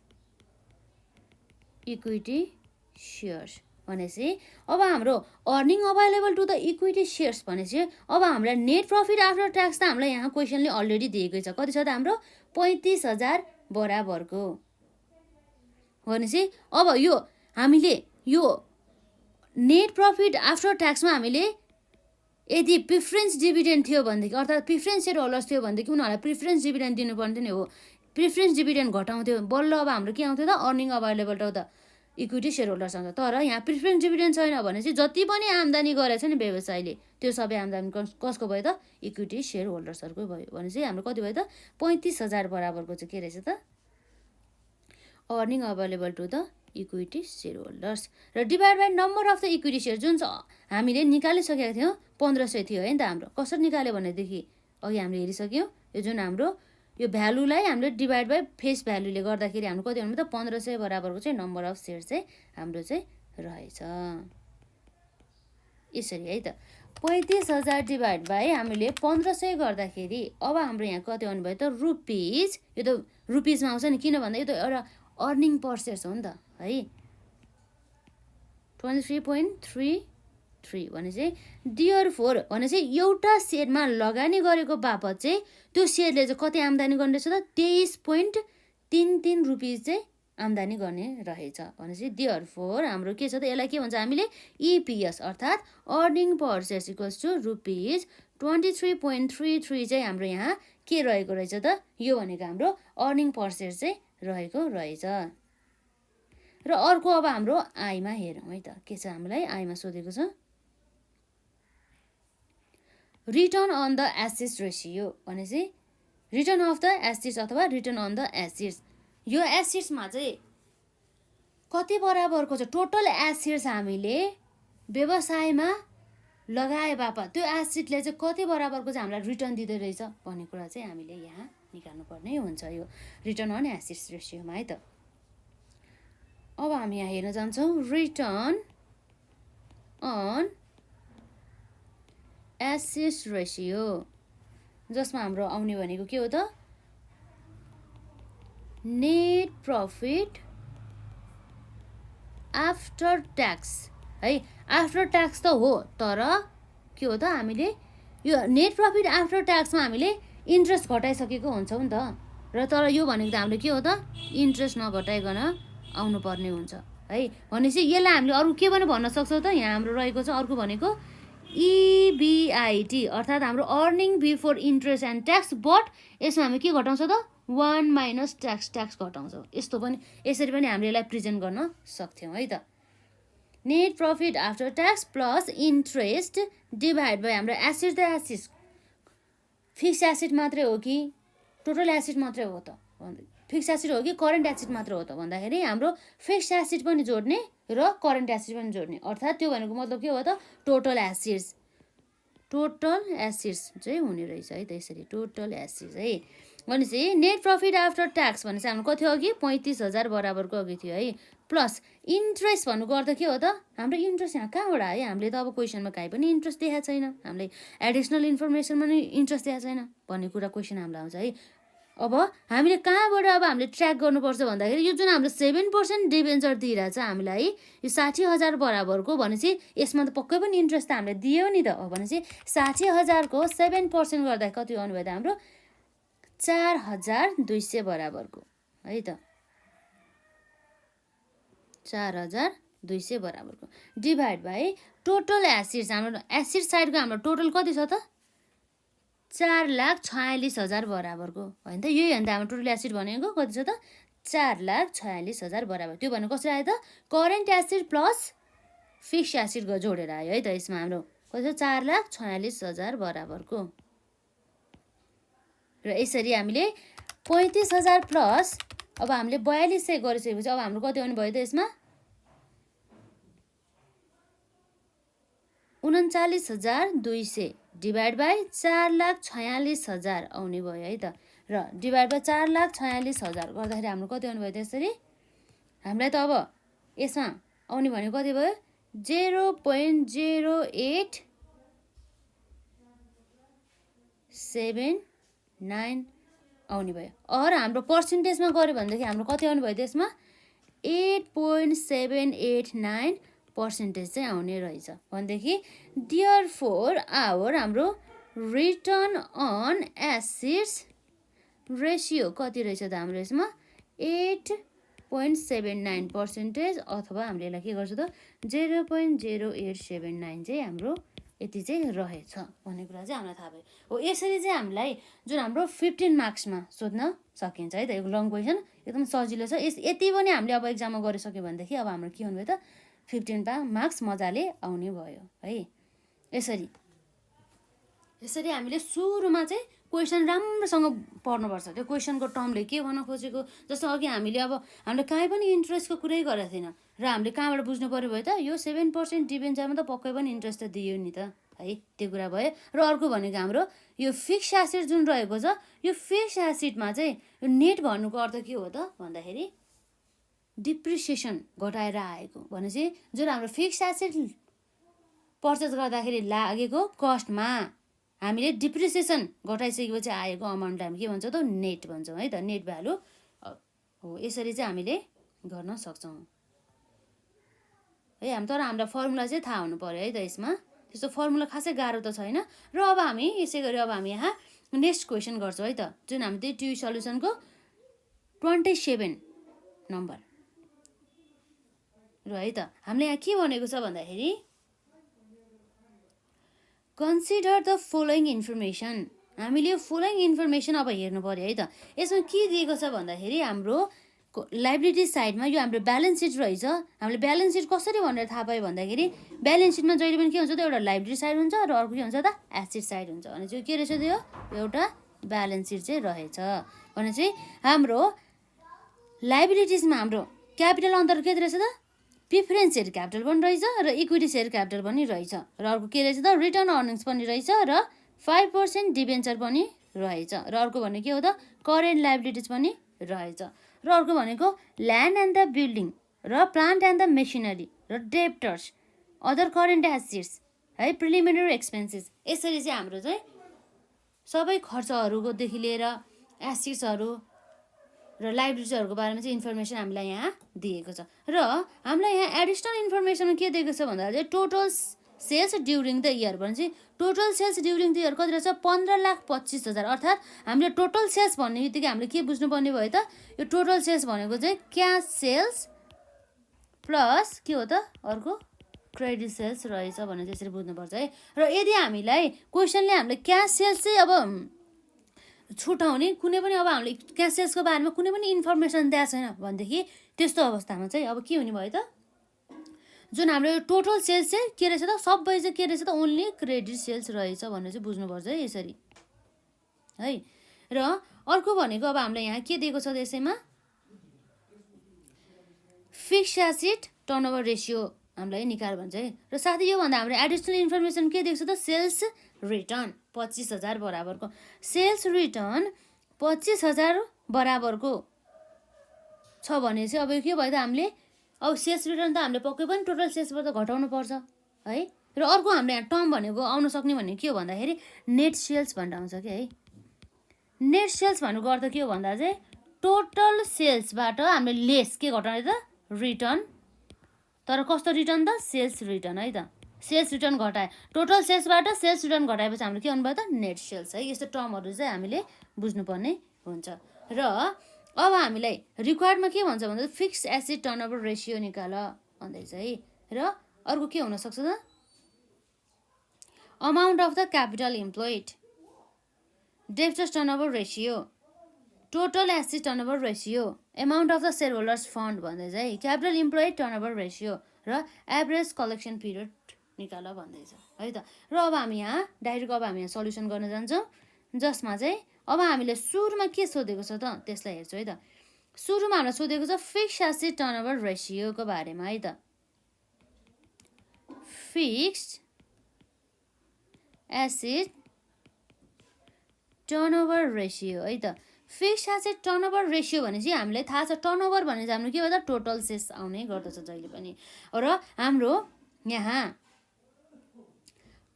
equity shares भनेपछि अब हाम्रो earning available to the equity shares भनेपछि अब हामीलाई नेट प्रफिट आफ्टर ट्याक्स त हामीलाई यहाँ क्वेसनले अलरेडी दिएकै छ। कति छ त हाम्रो 35,000 बराबरको। भनेपछि अब यो हामीले यो नेट प्रफिट आफ्टर ट्याक्समा हामीले यदि प्रिफरेन्स डिभिडेन्ड थियो भनेदेखि अर्थात् प्रिफरेन्स सेयर होल्डर्स थियो भनेदेखि उनीहरूलाई प्रिफरेन्स डिभिडेन्ड दिनुपर्ने नै हो। प्रिफरेन्स डिभिडेन्ड घटाउँथ्यो बल्ल अब हाम्रो के आउँथ्यो त earning available to the equity shareholders आउँछ। तर यहाँ प्रिफरेन्स डिभिडेन्ड छैन भने चाहिँ जति पनि आम्दानी गरेछ नि व्यवसायले त्यो सबै आम्दानी कसको भयो त इक्विटी सेयर होल्डर्सहरूको भयो। भने चाहिँ हाम्रो कति भयो त 35,000 बराबरको चाहिँ के रहेछ त earning available to the equity shareholders र divide by number of the equity share जुन हामीले निकालिसकेका थियौँ 1,500 थियो है त हाम्रो। कसरी निकाल्यो भनेदेखि अघि हामीले हेरिसक्यौँ यो जुन हाम्रो यो भ्यालुलाई हामीले डिभाइड बाई फेस भ्यालुले गर्दाखेरि हाम्रो कति हुनु त 1,500 बराबरको चाहिँ नम्बर अफ सेयर चाहिँ हाम्रो चाहिँ रहेछ यसरी है त। 35,000 डिभाइड बाई हामीले 1,500 गर्दाखेरि अब हाम्रो यहाँ कति आउनुभयो त रुपिज। यो त रुपिजमा आउँछ नि किन भन्दा यो त एउटा अर्निङ पर सेयर हो नि त है। 23.33 भने चाहिँ देयरफोर भने चाहिँ एउटा सेयरमा लगानी गरेको बापत चाहिँ त्यो सेयरले चाहिँ कति आम्दानी गर्ने रहेछ त 23.33 रुपिज चाहिँ आम्दानी गर्ने रहेछ। भनेपछि देयरफोर हाम्रो के छ त यसलाई के भन्छ हामीले इपिएस अर्थात् earning per share equals to rupees 23.33 चाहिँ हाम्रो यहाँ के रहेको रहेछ त यो भनेको हाम्रो अर्निङ पर सेयर चाहिँ रहेको रहेछ। र अर्को अब हाम्रो आयमा हेरौँ है त के छ हामीलाई आयमा सोधेको छ return on the assets ratio भनेपछि रिटर्न अफ द एसेट्स अथवा रिटर्न अन द एसेट्स। यो एसेट्समा चाहिँ कति बराबरको छ टोटल एसेट्स हामीले व्यवसायमा लगाए बापत त्यो एसेटले चाहिँ कति बराबरको चाहिँ हामीलाई रिटर्न दिँदै रहेछ भन्ने कुरा चाहिँ हामीले यहाँ निकाल्नुपर्ने हुन्छ यो रिटर्न अन एसेट्स रेसियोमा है त। अब हामी यहाँ हेर्न जान्छौँ रिटर्न अन एसेट्स रेसियो जसमा हाम्रो आउने भनेको के हो त नेट प्रफिट आफ्टर ट्याक्स है। आफ्टर ट्याक्स त हो तर के हो त हामीले यो नेट प्रफिट आफ्टर ट्याक्समा हामीले इन्ट्रेस्ट घटाइसकेको हुन्छौँ नि त। र तर यो भनेको त हामीले के हो त इन्ट्रेस्ट नघटाइकन आउनुपर्ने हुन्छ है। भनेपछि यसलाई हामीले अरू के पनि भन्न सक्छौँ त। यहाँ हाम्रो रहेको छ अर्को भनेको EBIT अर्थात् हाम्रो earning before interest and tax, but यसमा हामी के घटाउँछ त 1 माइनस ट्याक्स घटाउँछौँ। यस्तो पनि यसरी पनि हामीले यसलाई प्रेजेन्ट गर्न सक्थ्यौँ है त। Net profit after tax plus interest divide by हाम्रो एसिड त एसिड फिक्स एसिड मात्रै हो कि टोटल एसिड मात्रै हो त, फिक्स एसिड हो कि करेन्ट एसिड मात्र हो त भन्दाखेरि हाम्रो फिक्स एसिड पनि जोड्ने र करेन्ट एसिड पनि जोड्ने, अर्थात् त्यो भनेको मतलब के हो त टोटल एसिड्स चाहिँ हुने रहेछ है त। यसरी टोटल एसिड्स है। भनेपछि नेट प्रफिट आफ्टर ट्याक्स भनेपछि हाम्रो कति हो अघि 35,000 बराबरको अघि थियो है। प्लस इन्ट्रेस्ट भन्नुको अर्थ के हो त हाम्रो इन्ट्रेस्ट यहाँ कहाँबाट आयो, हामीले त अब क्वेसनमा काहीँ पनि इन्ट्रेस्ट देखाएको छैन, हामीले एडिसनल इन्फर्मेसनमा पनि इन्ट्रेस्ट देखाएको छैन भन्ने कुरा क्वेसन हामीलाई आउँछ है। अब हामीले कहाँबाट अब हामीले ट्र्याक गर्नुपर्छ भन्दाखेरि यो जुन हाम्रो 7% डिबेन्चर दिइरहेछ हामीलाई यो 60,000 बराबरको, भनेपछि यसमा त पक्कै पनि इन्ट्रेस्ट त हामीले दियो नि त। भनेपछि 60,000 को 7% गर्दा कति आउनु भयो त हाम्रो 4,200 बराबरको है त। 4,200 बराबरको डिभाइड बाई टोटल एसिड्स, हाम्रो एसिड साइडको हाम्रो टोटल कति छ त 4,46,000 बराबरको होइन त। यही हो नि त हाम्रो टोटल एसिड भनेको कति छ त 4,46,000 बराबर। त्यो भनेको कसरी आयो त current acid plus fix acid जोडेर आयो है त। यसमा हाम्रो कति छ 4,46,000 बराबरको। र यसरी हामीले 35,000 प्लस अब हामीले 4200 गरिसकेपछि अब हाम्रो कति आउने भयो त यसमा 39,200 डिभाइड बाई 4,46,000 आउने भयो है त। र डिभाइड बाई 4,46,000 गर्दाखेरि हाम्रो कति आउने भयो त यसरी हामीलाई त अब यसमा आउने भनेको कति भयो 0.0879 आउने भयो। अर हाम्रो पर्सेन्टेजमा गऱ्यो भनेदेखि हाम्रो कति आउने भयो त यसमा 8.789% चाहिँ आउने रहेछ भनेदेखि डियर फोर आवर हाम्रो रिटर्न अन एसिड्स रेसियो कति रहेछ त हाम्रो यसमा 8.79% अथवा हामीले यसलाई के गर्छ त 0.0879 चाहिँ हाम्रो यति चाहिँ रहेछ भन्ने कुरा चाहिँ हामीलाई थाहा भयो हो। यसरी चाहिँ हामीलाई जुन हाम्रो 15 मार्क्समा सोध्न सकिन्छ है त। यो लङ क्वेसन एकदम सजिलो छ। यति पनि हामीले अब एक्जाममा गरिसक्यो भनेदेखि अब हाम्रो के हुने भयो त 15 मार्क्स मजाले आउने भयो है। यसरी हामीले सुरुमा चाहिँ क्वेसन राम्रोसँग पढ्नुपर्छ। त्यो क्वेसनको टर्मले के भन्न खोजेको, जस्तो अघि हामीले अब हामीले कहीँ पनि इन्ट्रेस्टको कुरै गरेको थिएन र हामीले कहाँबाट बुझ्नु पऱ्यो भयो त यो 7% डिबेन्चरमा त पक्कै पनि इन्ट्रेस्ट त दियो नि त है, त्यो कुरा भयो। र अर्को भनेको हाम्रो यो फिक्स एसिड जुन रहेको छ यो फिक्स एसिडमा चाहिँ नेट भन्नुको अर्थ के हो त भन्दाखेरि डिप्रिसिएसन घटाएर आएको। भनेपछि जुन हाम्रो फिक्स एसिड पर्चेस गर्दाखेरि लागेको कस्टमा हामीले डिप्रिसिएसन घटाइसकेपछि आएको अमाउन्टलाई हामी के भन्छौँ त नेट भन्छौँ है त, नेट भ्यालु हो। यसरी चाहिँ हामीले गर्न सक्छौँ है। तर हामीलाई फर्मुला चाहिँ थाहा हुनु पर्यो है त। यसमा त्यस्तो फर्मुला खासै गाह्रो त छैन। र अब हामी यसै गरी अब हामी यहाँ नेक्स्ट क्वेसन गर्छौँ है त, जुन हामी त्यही ट्यु सल्युसनको 27 नम्बर र है त। हामीले यहाँ के भनेको छ भन्दाखेरि कन्सिडर द फलोइङ इन्फर्मेसन। हामीले यो फलोइङ इन्फर्मेसन अब हेर्नु पर्यो है त। यसमा के दिएको छ भन्दाखेरि हाम्रो लाइबिलिटी साइडमा यो हाम्रो ब्यालेन्स सिट रहेछ। हामीले ब्यालेन्स सिट कसरी भनेर थाहा पायो भन्दाखेरि ब्यालेन्स सिटमा जहिले पनि के हुन्छ त एउटा लाइबिलिटी साइड हुन्छ र अर्को के हुन्छ त एसेट साइड हुन्छ। भने चाहिँ के रहेछ त्यो एउटा ब्यालेन्स सिट चाहिँ रहेछ। भने चाहिँ हाम्रो लाइबिलिटिजमा हाम्रो क्यापिटल अन्तर्गत के रहेछ त प्रिफरेन्स सेयर क्यापिटल पनि रहेछ र इक्विटी सेयर क्यापिटल पनि रहेछ र अर्को के रहेछ त रिटर्न अर्निङ्स पनि रहेछ र 5% डिबेन्चर पनि रहेछ र अर्को भनेको के हो त करेन्ट लाइबिलिटिज पनि रहेछ र अर्को भनेको ल्यान्ड एन्ड द बिल्डिङ र प्लान्ट एन्ड द मेसिनरी र डेप्टर्स अदर करेन्ट एसेट्स है प्रिलिमिनरी एक्सपेन्सेस। यसरी चाहिँ हाम्रो चाहिँ सबै खर्चहरूकोदेखि लिएर एसेट्सहरू र लाइबिलिटिजहरूको बारेमा चाहिँ इन्फर्मेसन हामीलाई यहाँ दिएको छ। र हामीलाई यहाँ एडिसनल इन्फर्मेसन के दिएको छ भन्दा चाहिँ total sales during the year भनेपछि total sales during the year कति रहेछ 15,25,000 अर्थात् हामीले टोटल सेल्स भन्ने बित्तिकै हामीले के बुझ्नुपर्ने भयो त यो टोटल सेल्स भनेको चाहिँ क्यास सेल्स प्लस के हो त अर्को क्रेडिट सेल्स रहेछ भनेर त्यसरी बुझ्नुपर्छ है। र यदि हामीलाई क्वेसनले हामीले क्यास सेल्स चाहिँ अब छुटाउने कुनै पनि अब हामीले क्यास सेल्सको बारेमा कुनै पनि इन्फर्मेसन दिएको छैन भनेदेखि त्यस्तो अवस्थामा चाहिँ अब के हुने भयो त जुन हाम्रो यो टोटल सेल्स चाहिँ के रहेछ त सबै चाहिँ के रहेछ त ओन्ली क्रेडिट सेल्स रहेछ भनेर चाहिँ बुझ्नुपर्छ है यसरी है। र अर्को भनेको अब हामीलाई यहाँ के दिएको छ त्यसैमा फिक्स एसेट टर्नओभर रेसियो हामीलाई निकाल भन्छ है। र साथै योभन्दा हाम्रो एडिसनल इन्फर्मेसन के दिएको छ त सेल्स रिटर्न 25,000 बराबरको सेल्स रिटर्न 25,000 बराबरको छ भने चाहिँ अब के भयो त हामीले अब सेल्स रिटर्न त हामीले पक्कै पनि टोटल सेल्सबाट त घटाउनु पर्छ है। र अर्को हामीले यहाँ टर्म भनेको आउन सक्ने भनेको के हो भन्दाखेरि नेट सेल्स भनेर आउँछ कि है। नेट सेल्स भनेको अर्थ के हो भन्दा चाहिँ टोटल सेल्सबाट हामीले लेस के घटाउने त रिटर्न तर कस्तो रिटर्न त सेल्स रिटर्न है त सेल्स रिटर्न घटाए टोटल सेल्सबाट सेल्स रिटर्न घटाएपछि हामीले के भन्नुभयो त नेट सेल्स है। यस्तो टर्महरू चाहिँ हामीले बुझ्नुपर्ने हुन्छ। र अब हामीलाई रिक्वायर्डमा के भन्छ भन्दा फिक्स एसेट टर्नओभर रेसियो निकाल भन्दैछ है। र अर्को के हुनसक्छ त amount of the capital employed debtors turnover ratio total asset turnover ratio amount of the share holders fund भन्दैछ है। क्यापिटल इम्प्लोइड टर्नओभर रेसियो र एभरेज कलेक्सन पिरियड निकाल भन्दैछ है त। र अब हामी यहाँ डाइरेक्ट अब हामी यहाँ सल्युसन गर्न जान्छौँ जसमा चाहिँ अब हामीले सुरुमा के सोधेको छ त त्यसलाई हेर्छौँ है त। सुरुमा हामीलाई सोधेको छ फिक्स एसेट टर्नओभर रेसियोको बारेमा है त। फिक्स्ड एसेट टर्नओभर रेसियो है त। फिक्स एसेट टर्नओभर रेसियो भनेपछि हामीलाई थाहा छ टर्नओभर भने चाहिँ हाम्रो के भयो त टोटल सेल्स आउने गर्दछ जहिले पनि। र हाम्रो यहाँ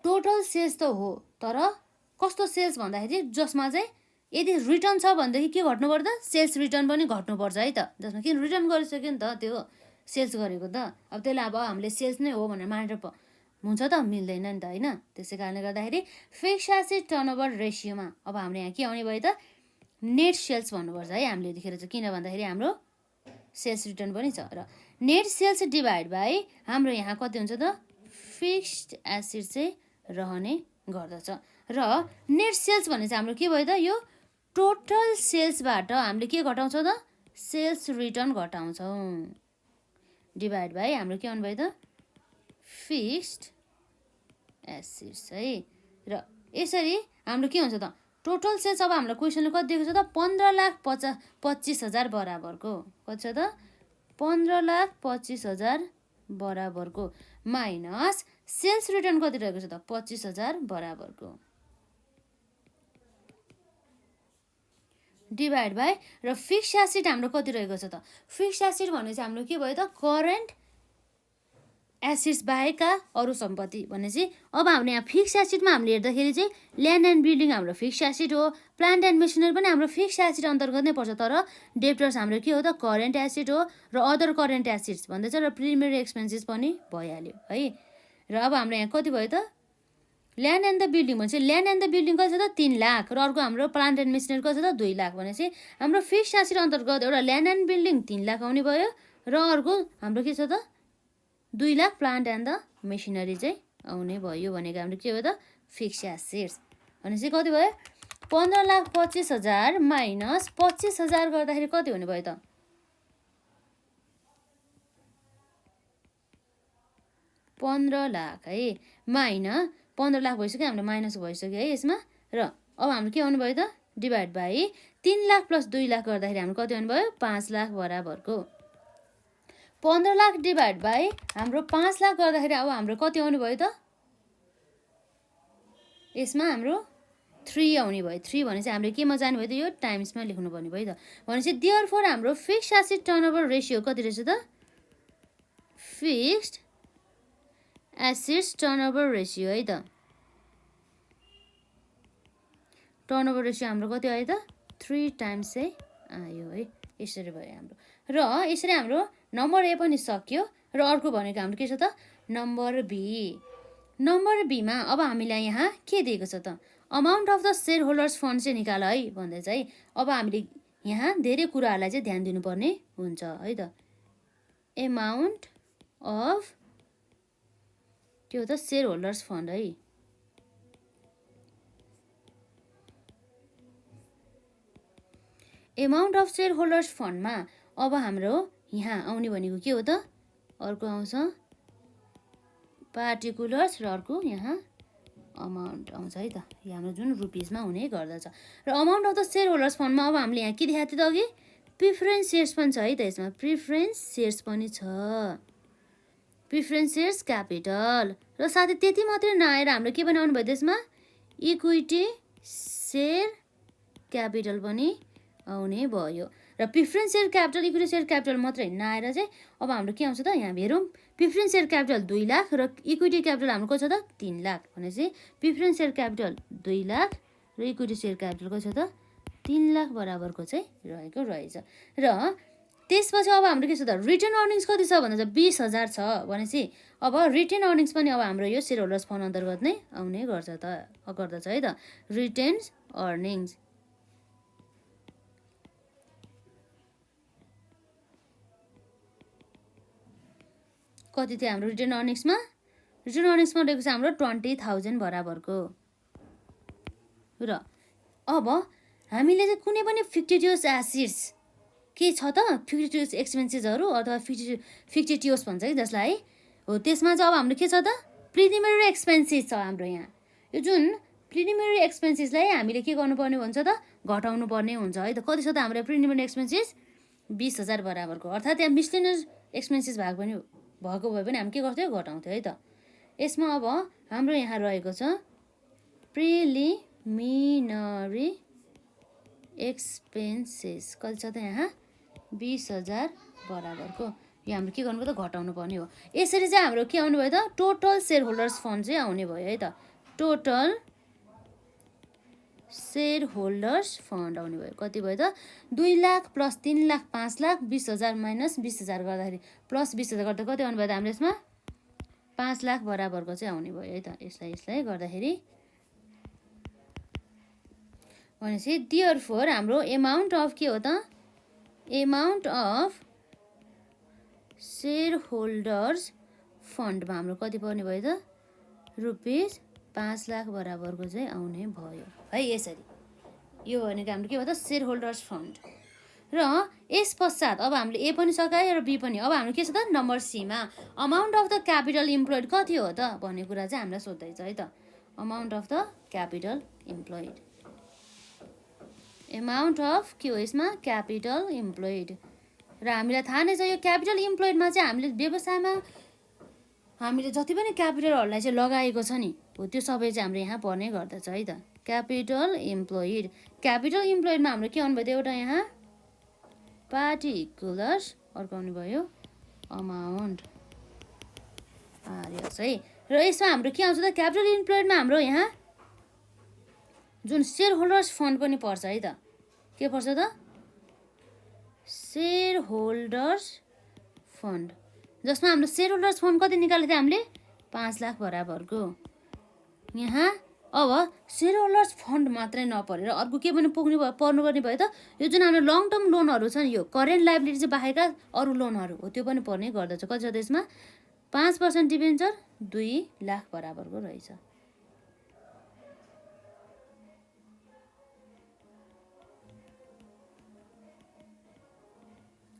टोटल सेल्स त हो तर कस्तो सेल्स भन्दाखेरि जसमा चाहिँ यदि रिटर्न छ भनेदेखि के घट्नु पर्छ सेल्स रिटर्न पनि घट्नुपर्छ है त। जसमा किन रिटर्न गरिसक्यो नि त त्यो सेल्स गरेको त अब त्यसलाई अब हामीले सेल्स नै हो भनेर मानेर हुन्छ त मिल्दैन नि त होइन। त्यसै कारणले गर्दाखेरि फिक्स एसेट टर्नओभर रेसियोमा अब हाम्रो यहाँ के आउने भयो त नेट सेल्स भन्नुपर्छ है हामीले यतिखेर चाहिँ किन भन्दाखेरि हाम्रो सेल्स रिटर्न पनि छ। र नेट सेल्स डिभाइड बाई हाम्रो यहाँ कति हुन्छ त फिक्स्ड एसेट चाहिँ रहने गर्दछ। र नेट सेल्स भने चाहिँ हाम्रो के भयो त यो टोटल सेल्सबाट हामीले के घटाउँछौँ त सेल्स रिटर्न घटाउँछौँ डिभाइड बाई हाम्रो के आउनु भयो त फिक्स्ड एसेट्स है। र यसरी हाम्रो के हुन्छ त टोटल सेल्स अब हाम्रो क्वेसनले कति दिएको छ त 15,25,000 बराबरको कति छ त 15,25,000 बराबरको माइनस सेल्स रिटर्न कति रहेको छ त 25,000 बराबरको डिभाइड बाई र फिक्स एसेट हाम्रो कति रहेको छ त फिक्स एसेट भने चाहिँ हाम्रो के भयो त करेन्ट एसेट्स बाहेकका अरू सम्पत्ति भनेपछि अब हामीले यहाँ फिक्स एसेटमा हामीले हेर्दाखेरि चाहिँ ल्यान्ड एन्ड बिल्डिङ हाम्रो फिक्स एसेट हो प्लान्ट एन्ड मेसिनरी पनि हाम्रो फिक्स एसेट अन्तर्गत नै पर्छ तर डेब्टर्स हाम्रो के हो त करेन्ट एसेट हो र अदर करेन्ट एसेट्स भन्दैछ र प्रिमियरी एक्सपेन्सेस पनि भइहाल्यो है। र अब हाम्रो यहाँ कति भयो त ल्यान्ड एन्ड द बिल्डिङ भनेपछि ल्यान्ड एन्ड द बिल्डिङ कति छ त 3 लाख र अर्को हाम्रो प्लान्ट एन्ड मेसिनरी कति छ त 2 लाख भनेपछि हाम्रो फिक्स एसेट अन्तर्गत एउटा ल्यान्ड एन्ड बिल्डिङ 3 लाख आउने भयो र अर्को हाम्रो के छ त 2 lakh plant and the machinery चाहिँ आउने भयो भनेको हाम्रो के भयो त फिक्स एसेट्स भनेपछि कति भयो 15,25,000 माइनस 25,000 गर्दाखेरि कति हुने भयो त 15 लाख है माइनस 15 लाख भइसक्यो हाम्रो माइनस भइसक्यो है यसमा। र अब हाम्रो के आउनु भयो त divide by 3 lakh plus 2 lakh गर्दाखेरि हाम्रो कति आउनु भयो 5 लाख बराबरको 15 लाख डिभाइड बाई हाम्रो 5 लाख गर्दाखेरि अब हाम्रो कति आउने भयो त यसमा हाम्रो 3 आउने भयो 3 भने चाहिँ हामीले केमा जाने भयो त यो टाइम्समा लेख्नु पर्ने भयो त भनेपछि देयरफोर हाम्रो फिक्स एसेट टर्नओभर रेसियो कति रहेछ त फिक्स्ड एसेट्स टर्नओभर रेसियो है त टर्नओभर रेसियो हाम्रो कति आयो त 3 टाइम्स चाहिँ आयो है। यसरी भयो हाम्रो र यसरी हाम्रो नम्बर ए पनि सक्यो र अर्को भनेको हाम्रो के छ त नम्बर बी नम्बर बीमा अब हामीलाई यहाँ के दिएको छ त, amount of the share holders fund चाहिँ निकाल है भन्दै चाहिँ अब हामीले यहाँ धेरै कुराहरूलाई चाहिँ ध्यान दिनुपर्ने हुन्छ है त। एमाउन्ट अफ के हो त, सेयर होल्डर्स फन्ड है। एमाउन्ट अफ सेयर होल्डर्स फन्डमा अब हाम्रो यहाँ आउने भनेको के हो त, अर्को आउँछ पार्टिकुलर्स र अर्को यहाँ अमाउन्ट आउँछ है त। यो हाम्रो जुन रुपिसमा हुने गर्दछ। र amount of the shareholders फन्डमा अब हामीले यहाँ के देखाएको थियो त अघि, प्रिफरेन्स सेयर्स पनि छ है त। यसमा प्रिफरेन्स सेयर्स पनि छ, प्रिफरेन्स सेयर्स क्यापिटल, र साथै त्यति मात्रै नआएर हाम्रो के बनाउनु भयो त्यसमा, इक्विटी सेयर क्यापिटल पनि आउने भयो। र preference share capital, equity share capital मात्रै नआएर चाहिँ अब हाम्रो के आउँछ त, यहाँ हेरौँ, प्रिफरेन्स सेयर क्यापिटल 2 लाख र इक्विटी क्यापिटल हाम्रो कति छ त 3 लाख भनेपछि प्रिफरेन्स सेयर क्यापिटल 2 लाख र इक्विटी सेयर क्यापिटल कति छ त 3 लाख बराबरको चाहिँ रहेको रहेछ। र त्यसपछि अब हाम्रो के छ त, रिटेन अर्निङ्स कति छ भन्दा चाहिँ 20,000 छ भनेपछि अब रिटेन अर्निङ्स पनि अब हाम्रो यो सेयर होल्डर्स फन्ड अन्तर्गत नै आउने गर्दछ है त। रिटेन अर्निङ्स कति थियो हाम्रो रिटेन अर्निङ्समा, रिटेन अर्निङ्समा रहेको छ हाम्रो 20,000 बराबरको। र अब हामीले चाहिँ कुनै पनि फिक्टिटियस एसेट्स के छ त, फिक्टिटियस एक्सपेन्सेसहरू अथवा फिक्टिटियस भन्छ कि जसलाई है, हो त्यसमा चाहिँ अब हाम्रो के छ त, प्रिलिमिनरी एक्सपेन्सेस छ हाम्रो यहाँ। यो जुन प्रिलिमिनरी एक्सपेन्सेसलाई हामीले के गर्नुपर्ने हुन्छ त, घटाउनु पर्ने हुन्छ है त। कति छ त हाम्रो प्रिलिमिनरी एक्सपेन्सेस 20,000 बराबरको, अर्थात् यहाँ मिसलेनियस एक्सपेन्सेस भएको भए पनि हामी के गर्थ्यो, घटाउँथ्यो है त। यसमा अब हाम्रो यहाँ रहेको छ प्रिलिमिनरी एक्सपेन्सेस कति छ त यहाँ 20,000 बराबरको। यो हाम्रो के गर्नुभयो त, घटाउनु पर्ने हो। यसरी चाहिँ हाम्रो के आउनु भयो त, टोटल सेयर होल्डर्स फन्ड चाहिँ आउने भयो है त। टोटल सेयर होल्डर्स फन्ड आउने भयो, कति भयो त 2 लाख प्लस 3 लाख 5 लाख 20,000 माइनस 20,000 गर्दाखेरि प्लस 20,000 गर्दा कति आउनु भयो त हाम्रो यसमा 5 लाख बराबरको चाहिँ आउने भयो है त। यसलाई गर्दाखेरि भनेपछि देयरफोर हाम्रो एमाउन्ट अफ के हो त, एमाउन्ट अफ सेयर होल्डर्स फन्डमा हाम्रो कति पर्ने भयो त, रुपिस 5 लाख बराबरको चाहिँ आउने भयो है। यसरी यो भनेको हाम्रो के भयो त, सेयर होल्डर्स फन्ड। र यस पश्चात अब हामीले ए पनि सकायो र बी पनि। अब हाम्रो के छ त, number Seema amount of the capital employed कति हो त भन्ने कुरा चाहिँ हामीलाई सोध्दैछ है त। Amount of the capital employed, amount of के हो यसमा, क्यापिटल इम्प्लोइड। र हामीलाई थाहा नै छ यो क्यापिटल इम्प्लोइडमा चाहिँ हामीले व्यवसायमा हामीले जति पनि क्यापिटलहरूलाई चाहिँ लगाएको छ नि हो त्यो सबै चाहिँ हाम्रो यहाँ पर्ने गर्दछ है त। क्यापिटल इम्प्लोइड, क्यापिटल इम्प्लोइडमा हाम्रो के आउनु भयो त, एउटा यहाँ पार्टिकुलर्स, अर्को आउनु भयो अमाउन्ट आर्यस है। र यसमा हाम्रो के आउँछ त, क्यापिटल इम्प्लोइडमा हाम्रो यहाँ जुन सेयर होल्डर्स फन्ड पनि पर्छ है त। के पर्छ त, सेयर होल्डर्स फन्ड, जसमा हाम्रो सेयर होल्डर्स फन्ड कति निकालेको थियो हामीले 5 लाख बराबरको। यहाँ अब सेयर होल्डर्स फन्ड मात्रै नपरेर अर्को के पनि पर्नुपर्ने भयो त, यो जुन हाम्रो लङ टर्म लोनहरू छ नि, यो करेन्ट लाइबिलिटी चाहिँ बाहेकका अरू लोनहरू हो त्यो पनि पर्ने गर्दछ। कति छ त्यसमा 5% डिबेन्चर 2 लाख बराबरको रहेछ।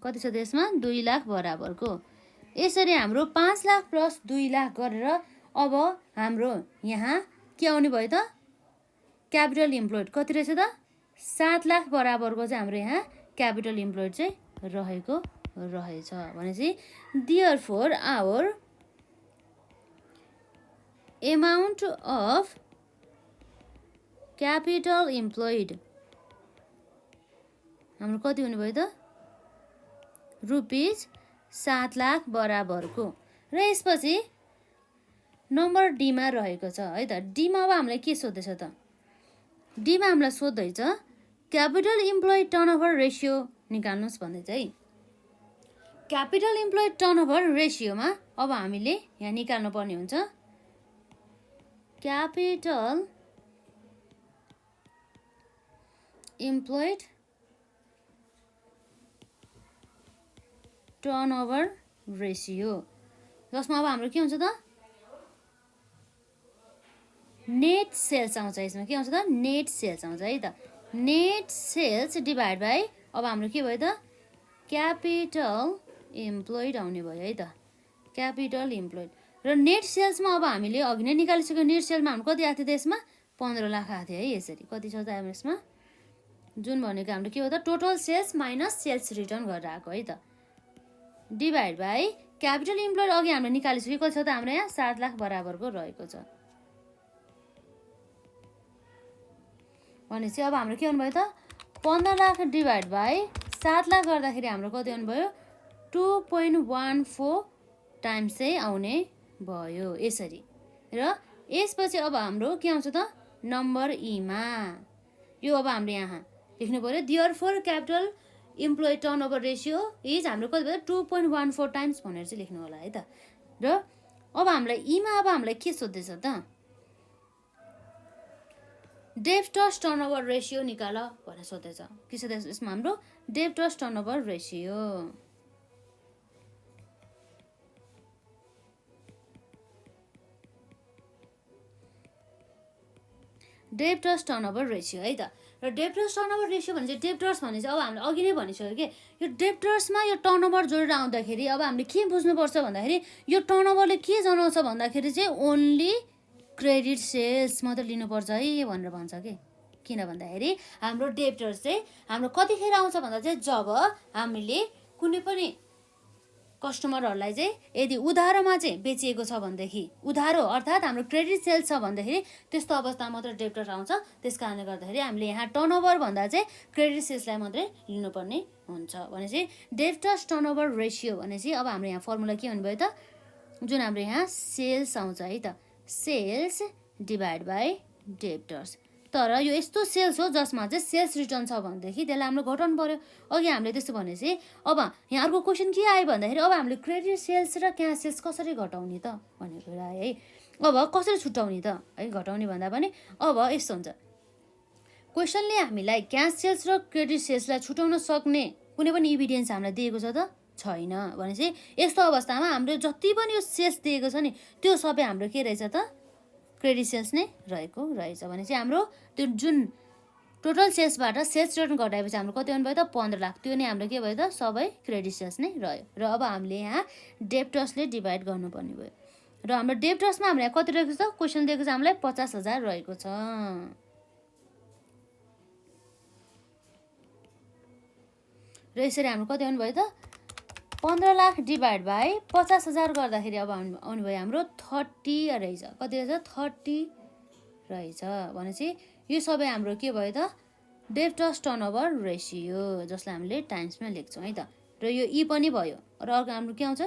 कति छ त्यसमा 2 लाख बराबरको। यसरी हाम्रो 5 लाख प्लस 2 लाख गरेर अब हाम्रो यहाँ के आउने भयो त, क्यापिटल इम्प्लोइड कति रहेछ त 7 लाख बराबरको चाहिँ हाम्रो यहाँ क्यापिटल इम्प्लोइड चाहिँ रहेको रहेछ। भनेपछि therefore our amount of capital employed हाम्रो कति हुने भयो त, रुपिस 7 लाख बराबरको। र यसपछि नम्बर डीमा रहेको छ है त। डीमा अब हामीलाई के सोध्दैछ त, डीमा हामीलाई सोध्दैछ क्यापिटल इम्प्लोइड टर्नओभर रेसियो निकाल्नुहोस् भन्दैछ है। क्यापिटल इम्प्लोइड टर्नओभर रेसियोमा अब हामीले यहाँ निकाल्नु पर्ने हुन्छ क्यापिटल इम्प्लोइड टर्नओभर रेसियो, जसमा अब हाम्रो के हुन्छ त नेट सेल्स आउँछ। यसमा के आउँछ त नेट सेल्स आउँछ है त। नेट सेल्स डिभाइड बाई अब हाम्रो के भयो त क्यापिटल इम्प्लोइड आउने भयो है त, क्यापिटल इम्प्लोइड। र नेट सेल्समा अब हामीले अघि नै निकालिसक्यो, नेट सेल्समा हाम्रो कति आएको थियो त यसमा 15 लाख आएको थियो है। यसरी कति छ त यसमा जुन भनेको हाम्रो के हो त total sales minus sales return गरेर आएको है त, डिभाइड बाई क्यापिटल इम्प्लोइड अघि हामीले निकालिसक्यो कति छ त हाम्रो यहाँ 7 लाख बराबरको रहेको छ। भनेपछि अब हाम्रो के हुनुभयो त 15 लाख डिभाइड बाई 7 लाख गर्दाखेरि हाम्रो कति हुनुभयो 2.14 टाइम्स चाहिँ आउने भयो यसरी। र यसपछि अब हाम्रो के आउँछ त नम्बर ईमा यो अब हाम्रो यहाँ लेख्नु पर्यो therefore capital employee turnover ratio is हाम्रो कति भयो 2.14 टाइम्स भनेर चाहिँ लेख्नु होला है त। र अब हामीलाई ईमा अब हामीलाई के सोध्दैछ त डेब्टर्स टर्नओभर रेसियो निकाल भनेर सोध्दैछ। के सोध्दैछ यसमा हाम्रो debtors turnover ratio. Debtors turnover ratio है त। र डेब्टर्स टर्नओभर रेसियो भने चाहिँ डेब्टर्स भने चाहिँ अब हामीले अघि नै भनिसक्यो कि यो डेब्टर्समा यो टर्नओभर जोडेर आउँदाखेरि अब हामीले के बुझ्नुपर्छ भन्दाखेरि यो टर्नओभरले के जनाउँछ भन्दाखेरि चाहिँ ओन्ली क्रेडिट सेल्स मात्र लिनुपर्छ है भनेर भन्छ कि। किन भन्दाखेरि हाम्रो डेब्टर्स चाहिँ हाम्रो कतिखेर आउँछ भन्दा चाहिँ जब हामीले कुनै पनि कस्टमरहरूलाई चाहिँ यदि उधारोमा चाहिँ बेचिएको छ भनेदेखि, उधारो अर्थात् हाम्रो क्रेडिट सेल्स छ भन्दाखेरि त्यस्तो अवस्थामा मात्र डेब्टर आउँछ। त्यस कारणले गर्दाखेरि हामीले यहाँ टर्नओभर भन्दा चाहिँ क्रेडिट सेल्सलाई मात्रै लिनुपर्ने हुन्छ। भनेपछि डेब्टर्स टर्नओभर रेसियो भनेपछि अब हाम्रो यहाँ फर्मुला के हुनुभयो त जुन हाम्रो यहाँ सेल्स आउँछ है त, सेल्स डिभाइड बाई डेब्टर्स। तर यो यस्तो सेल्स हो जसमा चाहिँ सेल्स रिटर्न छ भनेदेखि त्यसलाई हामीले घटाउनु पर्यो। अघि हामीले त्यस्तो भनेपछि अब यहाँ अर्को क्वेसन के आयो भन्दाखेरि अब हामीले क्रेडिट सेल्स र क्यास सेल्स कसरी घटाउने त भन्ने कुरा आयो है। अब कसरी छुट्याउने त है, घटाउने भन्दा पनि अब यस्तो हुन्छ क्वेसनले हामीलाई क्यास सेल्स र क्रेडिट सेल्सलाई छुट्याउन सक्ने कुनै पनि इभिडेन्स हामीलाई दिएको छ त छैन। भनेपछि यस्तो अवस्थामा हाम्रो जति पनि यो सेल्स दिएको छ नि त्यो सबै हाम्रो के रहेछ त क्रेडिट सेल्स नै रहेको रहेछ। भनेपछि हाम्रो त्यो जुन टोटल सेल्सबाट सेल्स रिटर्न घटाएपछि हाम्रो कति हुनुभयो त 15 लाख, त्यो नै हाम्रो के भयो त सबै क्रेडिट सेल्स नै रह्यो। र अब हामीले यहाँ डेब्टर्सले डिभाइड गर्नुपर्ने भयो। र हाम्रो डेब्टर्समा हाम्रो यहाँ कति रहेको छ क्वेसन दिएको छ हामीलाई 50,000 रहेको छ। र यसरी हाम्रो कति हुनुभयो त 15 लाख डिभाइड बाई 50,000 गर्दाखेरि अब आउनुभयो हाम्रो 30 रहेछ। कति रहेछ 30 रहेछ। भनेपछि यो सबै हाम्रो के भयो त डेब्टर्स टर्नओभर रेसियो जसलाई हामीले टाइम्समा लेख्छौँ है त। र यो ई पनि भयो। र अर्को हाम्रो के आउँछ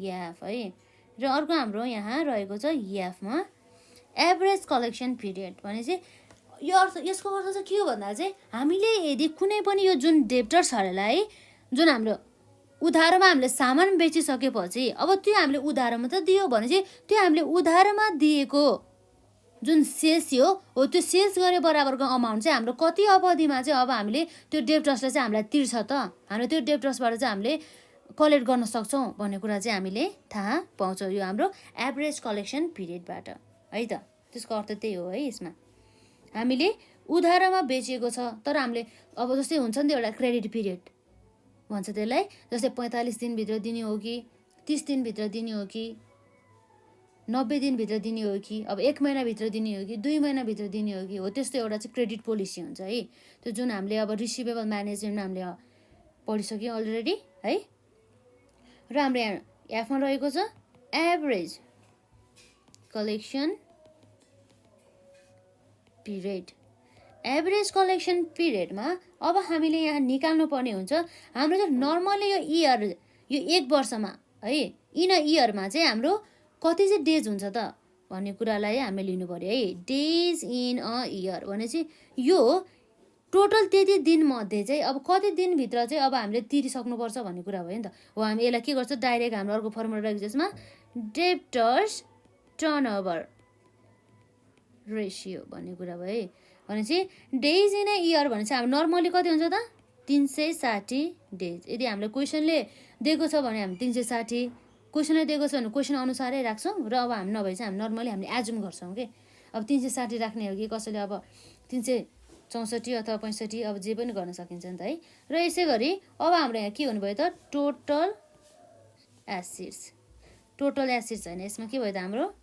याफ है। र अर्को हाम्रो यहाँ रहेको छ याफमा एभरेज कलेक्सन पिरियड। भनेपछि यो अर्थ यसको अर्थ चाहिँ के हो भन्दा चाहिँ हामीले यदि कुनै पनि यो जुन डेब्टर्सहरूलाई जुन हाम्रो उधारोमा हामीले सामान बेचिसकेपछि अब त्यो हामीले उधारोमा त दियो भनेपछि त्यो हामीले उधारोमा दिएको जुन सेल्स हो त्यो सेल्स गरे बराबरको अमाउन्ट चाहिँ हाम्रो कति अवधिमा चाहिँ अब हामीले त्यो डेब्टर्सलाई चाहिँ हामीलाई तिर्छ त, हामीले त्यो डेब्टर्सबाट चाहिँ हामीले कलेक्ट गर्न सक्छौँ भन्ने कुरा चाहिँ हामीले थाहा पाउँछौँ यो हाम्रो एभरेज कलेक्सन पिरियडबाट है त। त्यसको अर्थ त्यही हो है। यसमा हामीले उधारोमा बेचिएको छ तर हामीले अब जस्तै हुन्छ नि एउटा क्रेडिट पिरियड भन्छ त्यसलाई, जस्तै 45 दिनभित्र दिने हो कि 30 दिनभित्र दिने हो कि 90 दिनभित्र दिने हो कि अब 1 महिनाभित्र दिने हो कि 2 महिनाभित्र दिने हो कि हो त्यस्तो एउटा चाहिँ क्रेडिट पोलिसी हुन्छ है। त्यो जुन हामीले अब रिसिभेबल म्यानेजमेन्टमा हामीले पढिसक्यौँ अलरेडी है। र हाम्रो यहाँ एफमा रहेको छ average collection period. Average collection पिरियडमा अब हामीले यहाँ निकाल्नु पर्ने हुन्छ हाम्रो चाहिँ नर्मली यो इयर यो 1 वर्षमा है इन इयरमा चाहिँ हाम्रो कति चाहिँ डेज हुन्छ त भन्ने कुरालाई हामीले लिनु पर्यो है। डेज इन अ इयर भनेपछि यो टोटल त्यति दिनमध्ये चाहिँ अब कति दिनभित्र चाहिँ अब हामीले तिरिसक्नुपर्छ भन्ने कुरा भयो नि त। हो हामी यसलाई के गर्छ डाइरेक्ट हाम्रो अर्को फर्मुला रहेको छ यसमा डेब्टर्स टर्नओभर रेसियो भन्ने कुरा भयो है। भनेपछि डेज इन ए इयर भनेपछि हाम्रो नर्मली कति हुन्छ त 360 डेज। यदि हामीलाई क्वेसनले दिएको छ भने हामी 360, क्वेसनले दिएको छ भने क्वेसन अनुसारै राख्छौँ र अब हामी नभए चाहिँ हामी नर्मली हामीले एजुम गर्छौँ कि अब 360 राख्ने हो कि कसैले अब 364 अथवा 65 अब जे पनि गर्न सकिन्छ नि त है। र यसै गरी अब हाम्रो यहाँ के हुनुभयो त टोटल एसिड्स। टोटल एसिड्स होइन, यसमा के भयो त हाम्रो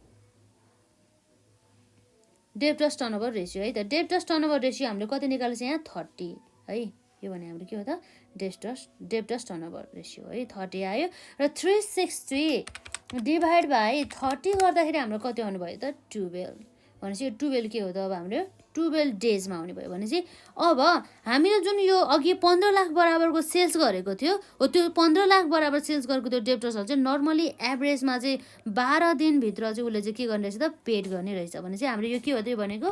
डेब्टर्स टर्नओभर रेसियो है त। डेब्टर्स टर्नओभर रेसियो हामीले कति निकालेको छ यहाँ 30 है। यो भने हाम्रो के हो त डेब्टर्स टर्नओभर रेसियो है 30 आयो। र 360 डिभाइड बाई 30 गर्दाखेरि हाम्रो कति आउनुभयो त 12। भनेपछि यो 12 के हो त अब हाम्रो 12 डेजमा आउने भयो। भनेपछि अब हामीले जुन यो अघि 15 लाख बराबरको सेल्स गरेको थियो हो त्यो 15 लाख बराबर सेल्स गरेको त्यो डेब्टर्सहरू चाहिँ नर्मली एभरेजमा चाहिँ 12 दिनभित्र चाहिँ उसले चाहिँ के गर्ने रहेछ त पेड गर्ने रहेछ। भने चाहिँ हाम्रो यो के हो त भनेको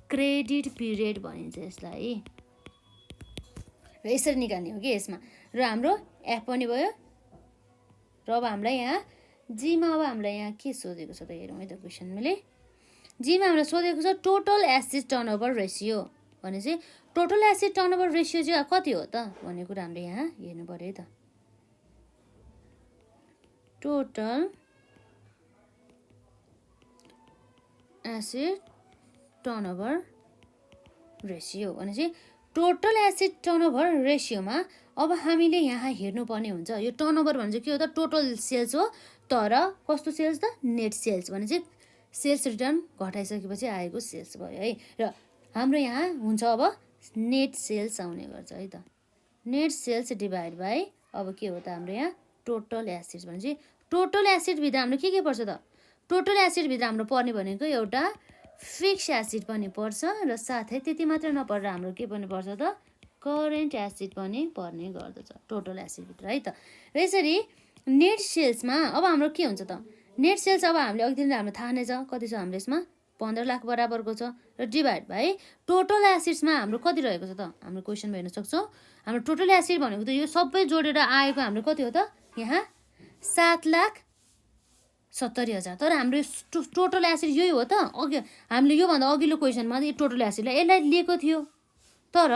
क्रेडिट पिरियड भनिन्छ यसलाई। र यसरी निकाल्ने हो कि यसमा। र हाम्रो एफ पनि भयो। र अब हामीलाई यहाँ जीमा अब हामीलाई यहाँ के सोधेको छ त हेरौँ है त क्वेसन मैले। जीमा हामीलाई सोधेको छ टोटल एसिड टर्नओभर रेसियो। भनेपछि टोटल एसिड टर्नओभर रेसियो चाहिँ कति हो त भन्ने कुरा हामीले यहाँ हेर्नु पर्यो है त। टोटल एसिड टर्नओभर रेसियो भनेपछि टोटल एसिड टर्नओभर रेसियोमा अब हामीले यहाँ हेर्नुपर्ने हुन्छ। यो टर्नओभर भने चाहिँ के हो त टोटल सेल्स हो, तर कस्तो सेल्स त नेट सेल्स। भने चाहिँ सेल्स रिटर्न घटाइसकेपछि आएको सेल्स भयो है। र हाम्रो यहाँ हुन्छ अब नेट सेल्स आउने गर्छ है त। नेट सेल्स डिभाइड बाई अब के हो त हाम्रो यहाँ टोटल एसिड। भनेपछि टोटल एसिडभित्र हाम्रो के पर्छ त टोटल एसिडभित्र हाम्रो पर्ने भनेको एउटा फिक्स एसिड पनि पर्छ र साथै त्यति मात्र नपरेर हाम्रो के पनि पर्छ त करेन्ट एसिड पनि पर्ने गर्दछ टोटल एसिडभित्र है त। र यसरी नेट सेल्समा अब हाम्रो के हुन्छ त नेट सेल्स अब हामीले अघि दिन हाम्रो थाहा नै छ कति छ हाम्रो यसमा 15 लाख बराबरको छ। र डिभाइड बाई टोटल एसिड्समा हाम्रो कति रहेको छ त हाम्रो क्वेसनमा हेर्न सक्छौँ। हाम्रो टोटल एसिड भनेको त यो सबै जोडेर आएको हाम्रो कति हो त यहाँ 7,70,000। तर हाम्रो टोटल एसिड यही हो त। अघि हामीले योभन्दा अघिल्लो क्वेसनमा यो टोटल एसिडलाई यसलाई लिएको थियो, तर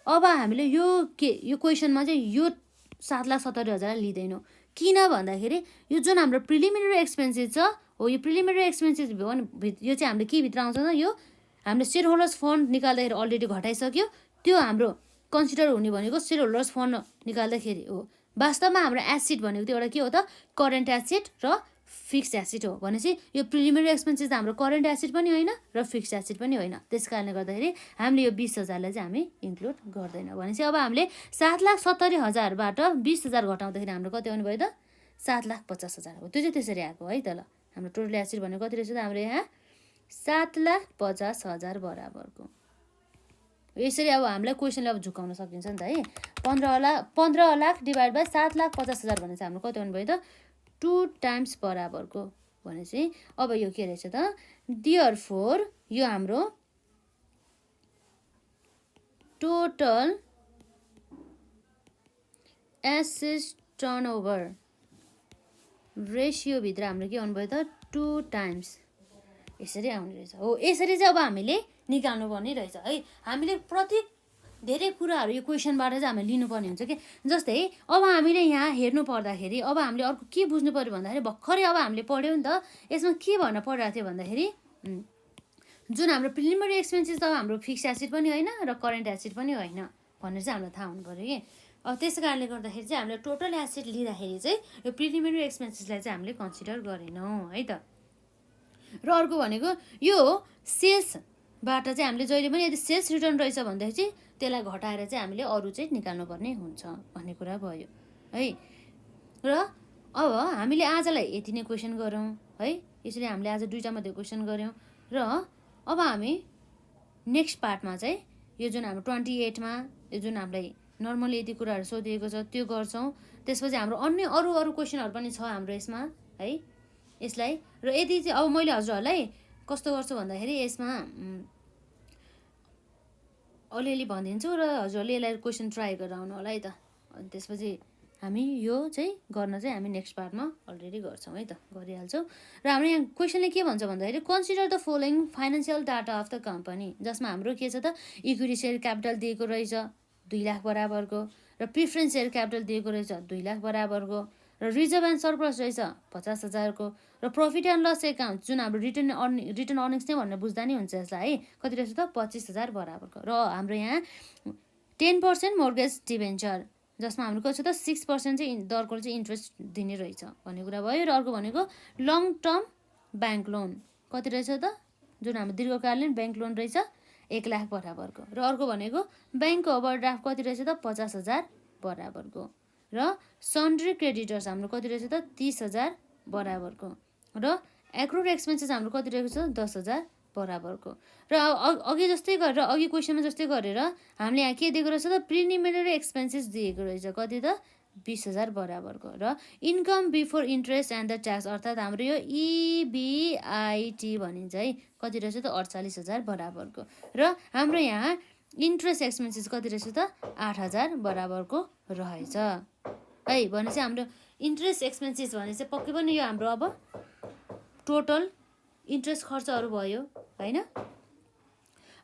अब हामीले यो क्वेसनमा चाहिँ यो 7,70,000 लिँदैनौँ। किन भन्दाखेरि यो जुन हाम्रो प्रिलिमिनरी एक्सपेन्सेस छ हो यो प्रिलिमिनरी एक्सपेन्सेस यो चाहिँ हामीले के भित्र आउँछ त यो हामीले सेयर होल्डर्स फन्ड निकाल्दाखेरि अलरेडी घटाइसक्यो। त्यो हाम्रो कन्सिडर हुने भनेको सेयर होल्डर्स फन्ड निकाल्दाखेरि हो। वास्तवमा हाम्रो एसिड भनेको त्यो एउटा के हो त करेन्ट एसिड र फिक्स एसिड हो। भनेपछि यो प्रिलिमिनरी एक्सपेन्सेस हाम्रो करेन्ट एसिड पनि होइन र फिक्स एसिड पनि होइन। त्यस कारणले गर्दाखेरि हामीले यो 20,000लाई चाहिँ हामी इन्क्लुड गर्दैनौँ। भनेपछि अब हामीले 7,70,000बाट 20,000 घटाउँदाखेरि हाम्रो कति आउनु भयो त 7,50,000 हो। त्यो चाहिँ त्यसरी आएको है त। ल हाम्रो टोटल एसिड भनेको कति रहेछ त हाम्रो यहाँ 7,50,000 बराबरको। यसरी अब हामीलाई क्वेसनले अब झुकाउन सकिन्छ नि त है। 15 लाख डिभाइड बाई 7,50,000 भने चाहिँ हाम्रो कति आउनु भयो त 2 टाइम्स बराबरको। भनेपछि अब यो के रहेछ त देयरफोर यो हाम्रो टोटल एसिड टर्नओभर रेसियोभित्र हाम्रो के आउनुभयो त 2 टाइम्स यसरी आउने रहेछ हो। यसरी चाहिँ अब हामीले निकाल्नु पर्ने रहेछ है। हामीले प्रत्येक धेरै कुराहरू यो क्वेसनबाट चाहिँ हामीले लिनुपर्ने हुन्छ कि जस्तै अब हामीले यहाँ हेर्नु पर्दाखेरि अब हामीले अर्को के बुझ्नु पर्यो भन्दाखेरि भर्खरै अब हामीले पढ्यौँ नि त यसमा के भन्न परिरहेको थियो भन्दाखेरि जुन हाम्रो प्रिलिमिनरी एक्सपेन्सेस त हाम्रो फिक्स एसिड पनि होइन र करेन्ट एसिड पनि होइन भनेर चाहिँ हामीलाई थाहा हुनु पऱ्यो कि। अब त्यस कारणले गर्दाखेरि चाहिँ हामीले टोटल एसिड लिँदाखेरि चाहिँ यो प्रिलिमिनरी एक्सपेन्सेसलाई चाहिँ हामीले कन्सिडर गरेनौँ है त। र अर्को भनेको यो सेल्सबाट चाहिँ हामीले जहिले पनि यदि सेल्स रिटर्न रहेछ भन्दाखेरि चाहिँ त्यसलाई घटाएर चाहिँ हामीले अरू चाहिँ निकाल्नुपर्ने हुन्छ भन्ने कुरा भयो है। र अब हामीले आजलाई यति नै क्वेसन गऱ्यौँ है। यसरी हामीले आज 2टा मध्ये क्वेसन गऱ्यौँ र अब हामी नेक्स्ट पार्टमा चाहिँ यो जुन हाम्रो 28मा यो जुन हामीलाई नर्मली यति कुराहरू सोधिएको छ त्यो गर्छौँ। त्यसपछि हाम्रो अन्य अरू क्वेसनहरू पनि छ हाम्रो यसमा है यसलाई। र यदि चाहिँ अब मैले हजुरहरूलाई कस्तो गर्छु भन्दाखेरि यसमा अलिअलि भनिदिन्छु र हजुरहरूले यसलाई क्वेसन ट्राई गरेर आउनु होला है त। अनि त्यसपछि हामी यो चाहिँ गर्न चाहिँ हामी नेक्स्ट पार्टमा अलरेडी गर्छौँ है त, गरिहाल्छौँ। र हाम्रो यहाँ क्वेसनले के भन्छ भन्दाखेरि consider the following financial data of the company, जसमा हाम्रो के छ त इक्विटी सेयर क्यापिटल दिएको रहेछ 2 लाख बराबरको, र प्रिफरेन्स सेयर क्यापिटल दिएको रहेछ 2 लाख बराबरको, र रिजर्भ एन्ड सरप्लस रहेछ 50,000 को, र प्रफिट एन्ड लस एकाउन्ट जुन हाम्रो रिटर्न अर्निङ्स नै भनेर बुझ्दा नि हुन्छ यसलाई है, कति रहेछ त 25,000 बराबरको। र हाम्रो यहाँ 10% मोर्गेज डिभेन्चर जसमा हाम्रो कति छ त 6% चाहिँ दरको चाहिँ इन्ट्रेस्ट दिने रहेछ भन्ने कुरा भयो। र अर्को भनेको लङ टर्म ब्याङ्क लोन कति रहेछ त, जुन हाम्रो दीर्घकालीन ब्याङ्क लोन रहेछ 1 लाख बराबरको। र अर्को भनेको ब्याङ्कको ओभरड्राफ्ट कति रहेछ त 50,000 बराबरको। र सन्ड्री क्रेडिटर्स हाम्रो कति रहेछ त 30,000 बराबरको। र एक्रुड एक्सपेन्सेस हाम्रो कति रहेको छ 10,000 बराबरको। र अघि जस्तै गरेर अघि क्वेसनमा जस्तै गरेर हामीले यहाँ के दिएको रहेछ त प्रिलिमिनरी एक्सपेन्सेस दिएको रहेछ कति त 20,000 बराबरको। र income before interest and the tax अर्थात् हाम्रो यो EBIT भनिन्छ है कति रहेछ त 48,000 बराबरको। र हाम्रो यहाँ इन्ट्रेस्ट एक्सपेन्सेस कति रहेछ त 8,000 बराबरको रहेछ है। भनेपछि हाम्रो इन्ट्रेस्ट एक्सपेन्सेस भने चाहिँ पक्कै पनि यो हाम्रो अब टोटल इन्ट्रेस्ट खर्चहरू भयो होइन।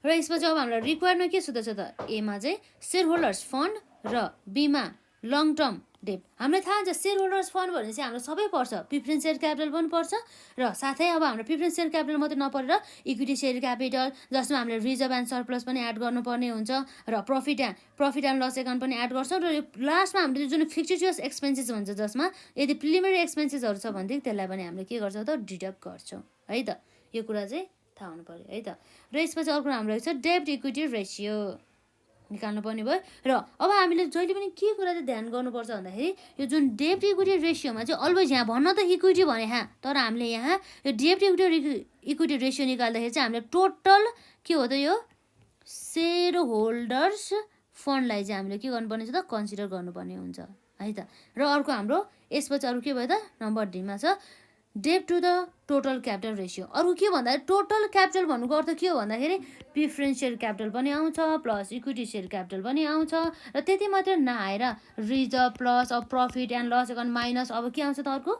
र यसपछि अब हाम्रो रिक्वायर्डमा के सुत्दैछ त एमा चाहिँ सेयर होल्डर्स फन्ड र बीमा लङ टर्म डेट। हामीलाई थाहा हुन्छ सेयर होल्डर्स फन्ड भने चाहिँ हाम्रो सबै पर्छ, प्रिफरेन्स सेयर क्यापिटल पनि पर्छ, र साथै अब हाम्रो प्रिफरेन्स सेयर क्यापिटल मात्रै नपरेर इक्विटी सेयर क्यापिटल जसमा हामीले रिजर्भ एन्ड सरप्लस पनि एड गर्नुपर्ने हुन्छ, र प्रफिट एन्ड लस एकाउन्ट पनि एड गर्छौँ। र लास्टमा हामीले जुन फिक्टिचियस एक्सपेन्सेस भन्छ जसमा यदि प्रिलिमिनरी एक्सपेन्सेसहरू छ भनेदेखि त्यसलाई पनि हामीले के गर्छौँ त डिडक्ट गर्छौँ है त। यो कुरा चाहिँ थाहा हुनु पऱ्यो है त। र यसपछि अर्को हाम्रो छ डेब्ट इक्विटी रेसियो निकाल्नु पर्ने भयो। र अब हामीले जहिले पनि के कुरा चाहिँ ध्यान गर्नुपर्छ भन्दाखेरि यो जुन डेब्ट इक्विटी रेसियोमा चाहिँ अलवेज यहाँ भन्न त इक्विटी भने तर हामीले यहाँ यो डेब्ट इक्विटी रेसियो निकाल्दाखेरि चाहिँ हामीले टोटल के हो त यो सेयर होल्डर्स फन्डलाई चाहिँ हामीले के गर्नुपर्ने छ त कन्सिडर गर्नुपर्ने हुन्छ है त। र अर्को हाम्रो यसपछि अरू के भयो त नम्बर डीमा छ डेब्ट to the total capital ratio. अरू के भन्दाखेरि टोटल क्यापिटल भन्नुको अर्थ के हो भन्दाखेरि प्रिफरेन्स सेयर क्यापिटल पनि आउँछ प्लस इक्विटी सेयर क्यापिटल पनि आउँछ, र त्यति मात्रै नआएर रिजर्भ प्लस अब profit and loss account minus अब के आउँछ त अर्को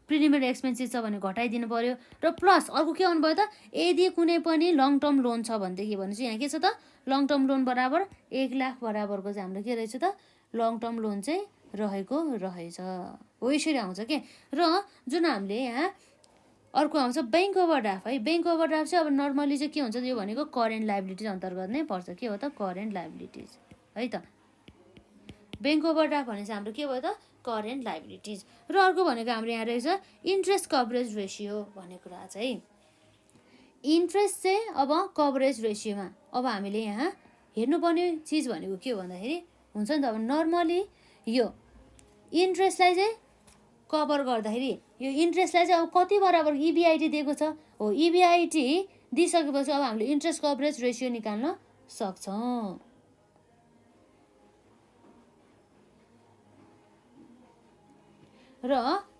प्रिलिमिनरी एक्सपेन्सेस छ भने घटाइदिनु पर्यो। र प्लस अर्को के आउनुभयो त यदि कुनै पनि लङ टर्म लोन छ भनेदेखि भनेपछि यहाँ के छ त लङ टर्म लोन बराबर 1 लाख बराबरको चाहिँ हाम्रो के रहेछ त लङ टर्म लोन चाहिँ रहेको रहेछ हो, यसरी आउँछ के। र जुन हामीले यहाँ अर्को आउँछ ब्याङ्क ओभरड्राफ्ट है। ब्याङ्क ओभरड्राफ्ट चाहिँ अब नर्मली चाहिँ के हुन्छ यो भनेको करेन्ट लाइबिलिटिज अन्तर्गत नै पर्छ। के हो त करेन्ट लाइबिलिटिज है त। ब्याङ्क ओभरड्राफ्ट भने चाहिँ हाम्रो के भयो त करेन्ट लाइबिलिटिज। र अर्को भनेको हाम्रो यहाँ रहेछ इन्ट्रेस्ट कभरेज रेसियो भन्ने कुरा चाहिँ इन्ट्रेस्ट चाहिँ अब कभरेज रेसियोमा अब हामीले यहाँ हेर्नुपर्ने चिज भनेको के हो भन्दाखेरि हुन्छ नि त अब नर्मली यो इन्ट्रेस्टलाई चाहिँ कभर गर्दाखेरि यो इन्ट्रेस्टलाई चाहिँ अब कति बराबर EBIT दिएको छ हो, EBIT दिइसकेपछि अब हामीले इन्ट्रेस्ट कभरेज रेसियो निकाल्न सक्छौँ। र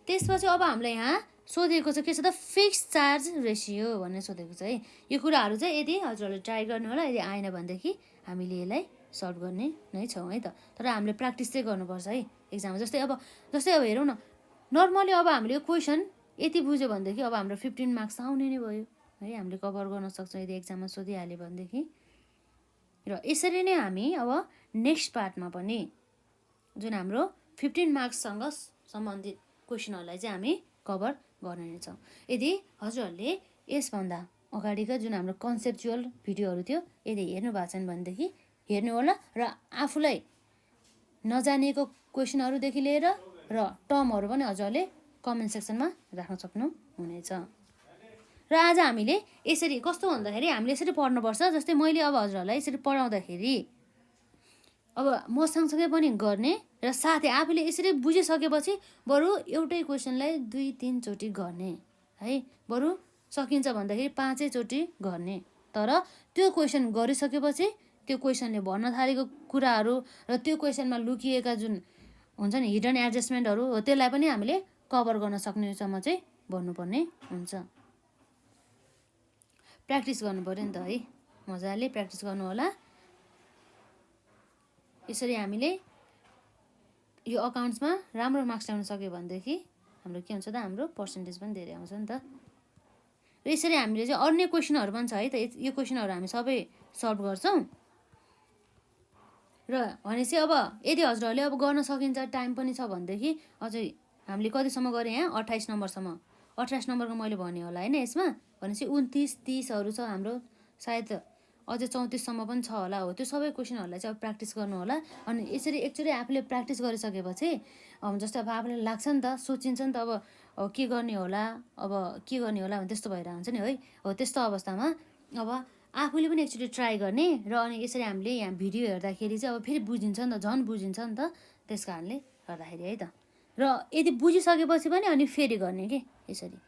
त्यसपछि अब हामीलाई यहाँ सोधेको छ के छ त फिक्स चार्ज रेसियो भन्ने सोधेको छ है। यो कुराहरू चाहिँ यदि हजुरहरूले ट्राई गर्नु होला, यदि आएन भनेदेखि हामीले यसलाई सल्भ गर्ने नै छौँ है त। तर हामीले प्र्याक्टिस चाहिँ गर्नुपर्छ है एक्जाममा। जस्तै अब हेरौँ न नर्मली अब हामीले यो क्वेसन यति बुझ्यो भनेदेखि अब हाम्रो 15 मार्क्स आउने नै भयो है, हामीले कभर गर्न सक्छौँ यदि एक्जाममा सोधिहाल्यो भनेदेखि। र यसरी नै हामी अब नेक्स्ट पार्टमा पनि जुन हाम्रो 15 मार्क्ससँग सम्बन्धित क्वेसनहरूलाई चाहिँ हामी कभर गर्ने नै छौँ। यदि हजुरहरूले यसभन्दा अगाडिका जुन हाम्रो कन्सेप्चुअल भिडियोहरू थियो यदि हेर्नु भएको छैन भनेदेखि हेर्नु होला, र आफूलाई नजानेको क्वेसनहरूदेखि लिएर र टर्महरू पनि हजुरहरूले कमेन्ट सेक्सनमा राख्न सक्नुहुनेछ। र आज हामीले यसरी कस्तो भन्दाखेरि हामीले यसरी पढ्नुपर्छ। जस्तै मैले अब हजुरहरूलाई यसरी पढाउँदाखेरि अब म सँगसँगै पनि गर्ने र साथै आफूले यसरी बुझिसकेपछि बरु एउटै क्वेसनलाई 2-3 चोटि गर्ने है, बरु सकिन्छ भन्दाखेरि 5 चोटि गर्ने। तर त्यो क्वेसन गरिसकेपछि त्यो क्वेसनले भन्न थालेको कुराहरू र त्यो क्वेसनमा लुकिएका जुन हुन्छ नि हिडन एडजस्टमेन्टहरू हो त्यसलाई पनि हामीले कभर गर्न सक्नेसम्म चाहिँ भन्नुपर्ने हुन्छ। प्र्याक्टिस गर्नु पऱ्यो नि त है, मजाले प्र्याक्टिस गर्नु होला। यसरी हामीले यो अकाउन्ट्समा राम्रो मार्क्स ल्याउन सक्यो भनेदेखि हाम्रो के हुन्छ त, हाम्रो पर्सेन्टेज पनि धेरै आउँछ नि त। र यसरी हामीले चाहिँ अन्य क्वेसनहरू पनि छ है त, यो क्वेसनहरू हामी सबै सल्भ गर्छौँ। र भनेपछि अब यदि हजुरहरूले अब गर्न सकिन्छ, टाइम पनि छ भनेदेखि अझै हामीले कतिसम्म गरेँ यहाँ 28 नम्बरसम्म, 28 नम्बरको मैले भने होला होइन यसमा। भनेपछि 29, 30हरू छ हाम्रो, सायद अझै 34सम्म पनि छ होला। हो त्यो सबै क्वेसनहरूलाई चाहिँ अब प्र्याक्टिस गर्नु होला। अनि यसरी एकचोटि आफूले प्र्याक्टिस गरिसकेपछि जस्तै अब आफूलाई लाग्छ नि त, सोचिन्छ नि त अब के गर्ने होला, अब के गर्ने होला भने त्यस्तो भएर हुन्छ नि है। हो त्यस्तो अवस्थामा अब आफूले पनि एकचोटि ट्राई गर्ने, र अनि यसरी हामीले यहाँ भिडियो हेर्दाखेरि चाहिँ अब फेरि बुझिन्छ नि त, झन् बुझिन्छ नि त, त्यस कारणले गर्दाखेरि है त। र यदि बुझिसकेपछि पनि अनि फेरि गर्ने के यसरी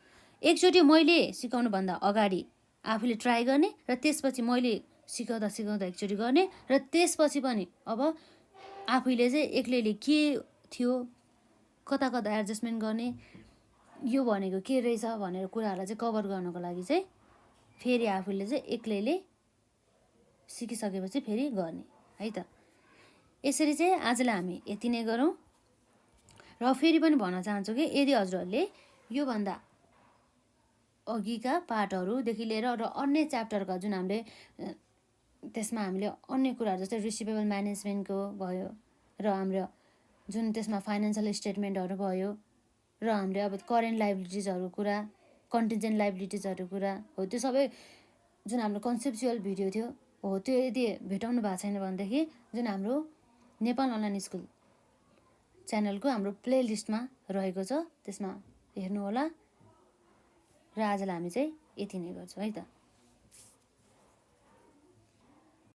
एकचोटि मैले सिकाउनुभन्दा अगाडि आफूले ट्राई गर्ने, र त्यसपछि मैले सिकाउँदा एकचोटि गर्ने, र त्यसपछि पनि अब आफूले चाहिँ एक्लैले के थियो, कता कता एडजस्टमेन्ट गर्ने, यो भनेको के रहेछ भनेर कुराहरूलाई चाहिँ कभर गर्नको लागि चाहिँ फेरि आफूले चाहिँ एक्लैले सिकिसकेपछि फेरि गर्ने है त। यसरी चाहिँ आजलाई हामी यति नै गरौँ। र फेरि पनि भन्न चाहन्छु कि यदि हजुरहरूले योभन्दा अघिका पार्टहरूदेखि लिएर र अन्य च्याप्टरका जुन हामीले त्यसमा हामीले अन्य कुराहरू जस्तै रिसिभेबल म्यानेजमेन्टको भयो, र हाम्रो जुन त्यसमा फाइनेन्सियल स्टेटमेन्टहरू भयो, र हामीले अब करेन्ट लाइबिलिटिजहरू कुरा, कन्टिन्जेन्ट लाइबिलिटिजहरू कुरा, हो त्यो सबै जुन हाम्रो कन्सेप्चुअल भिडियो थियो, हो त्यो यदि भेटाउनु भएको छैन भनेदेखि जुन हाम्रो नेपाल अनलाइन स्कुल च्यानलको हाम्रो प्लेलिस्टमा रहेको छ, त्यसमा हेर्नुहोला। र आजलाई हामी चाहिँ यति नै गर्छौँ है त।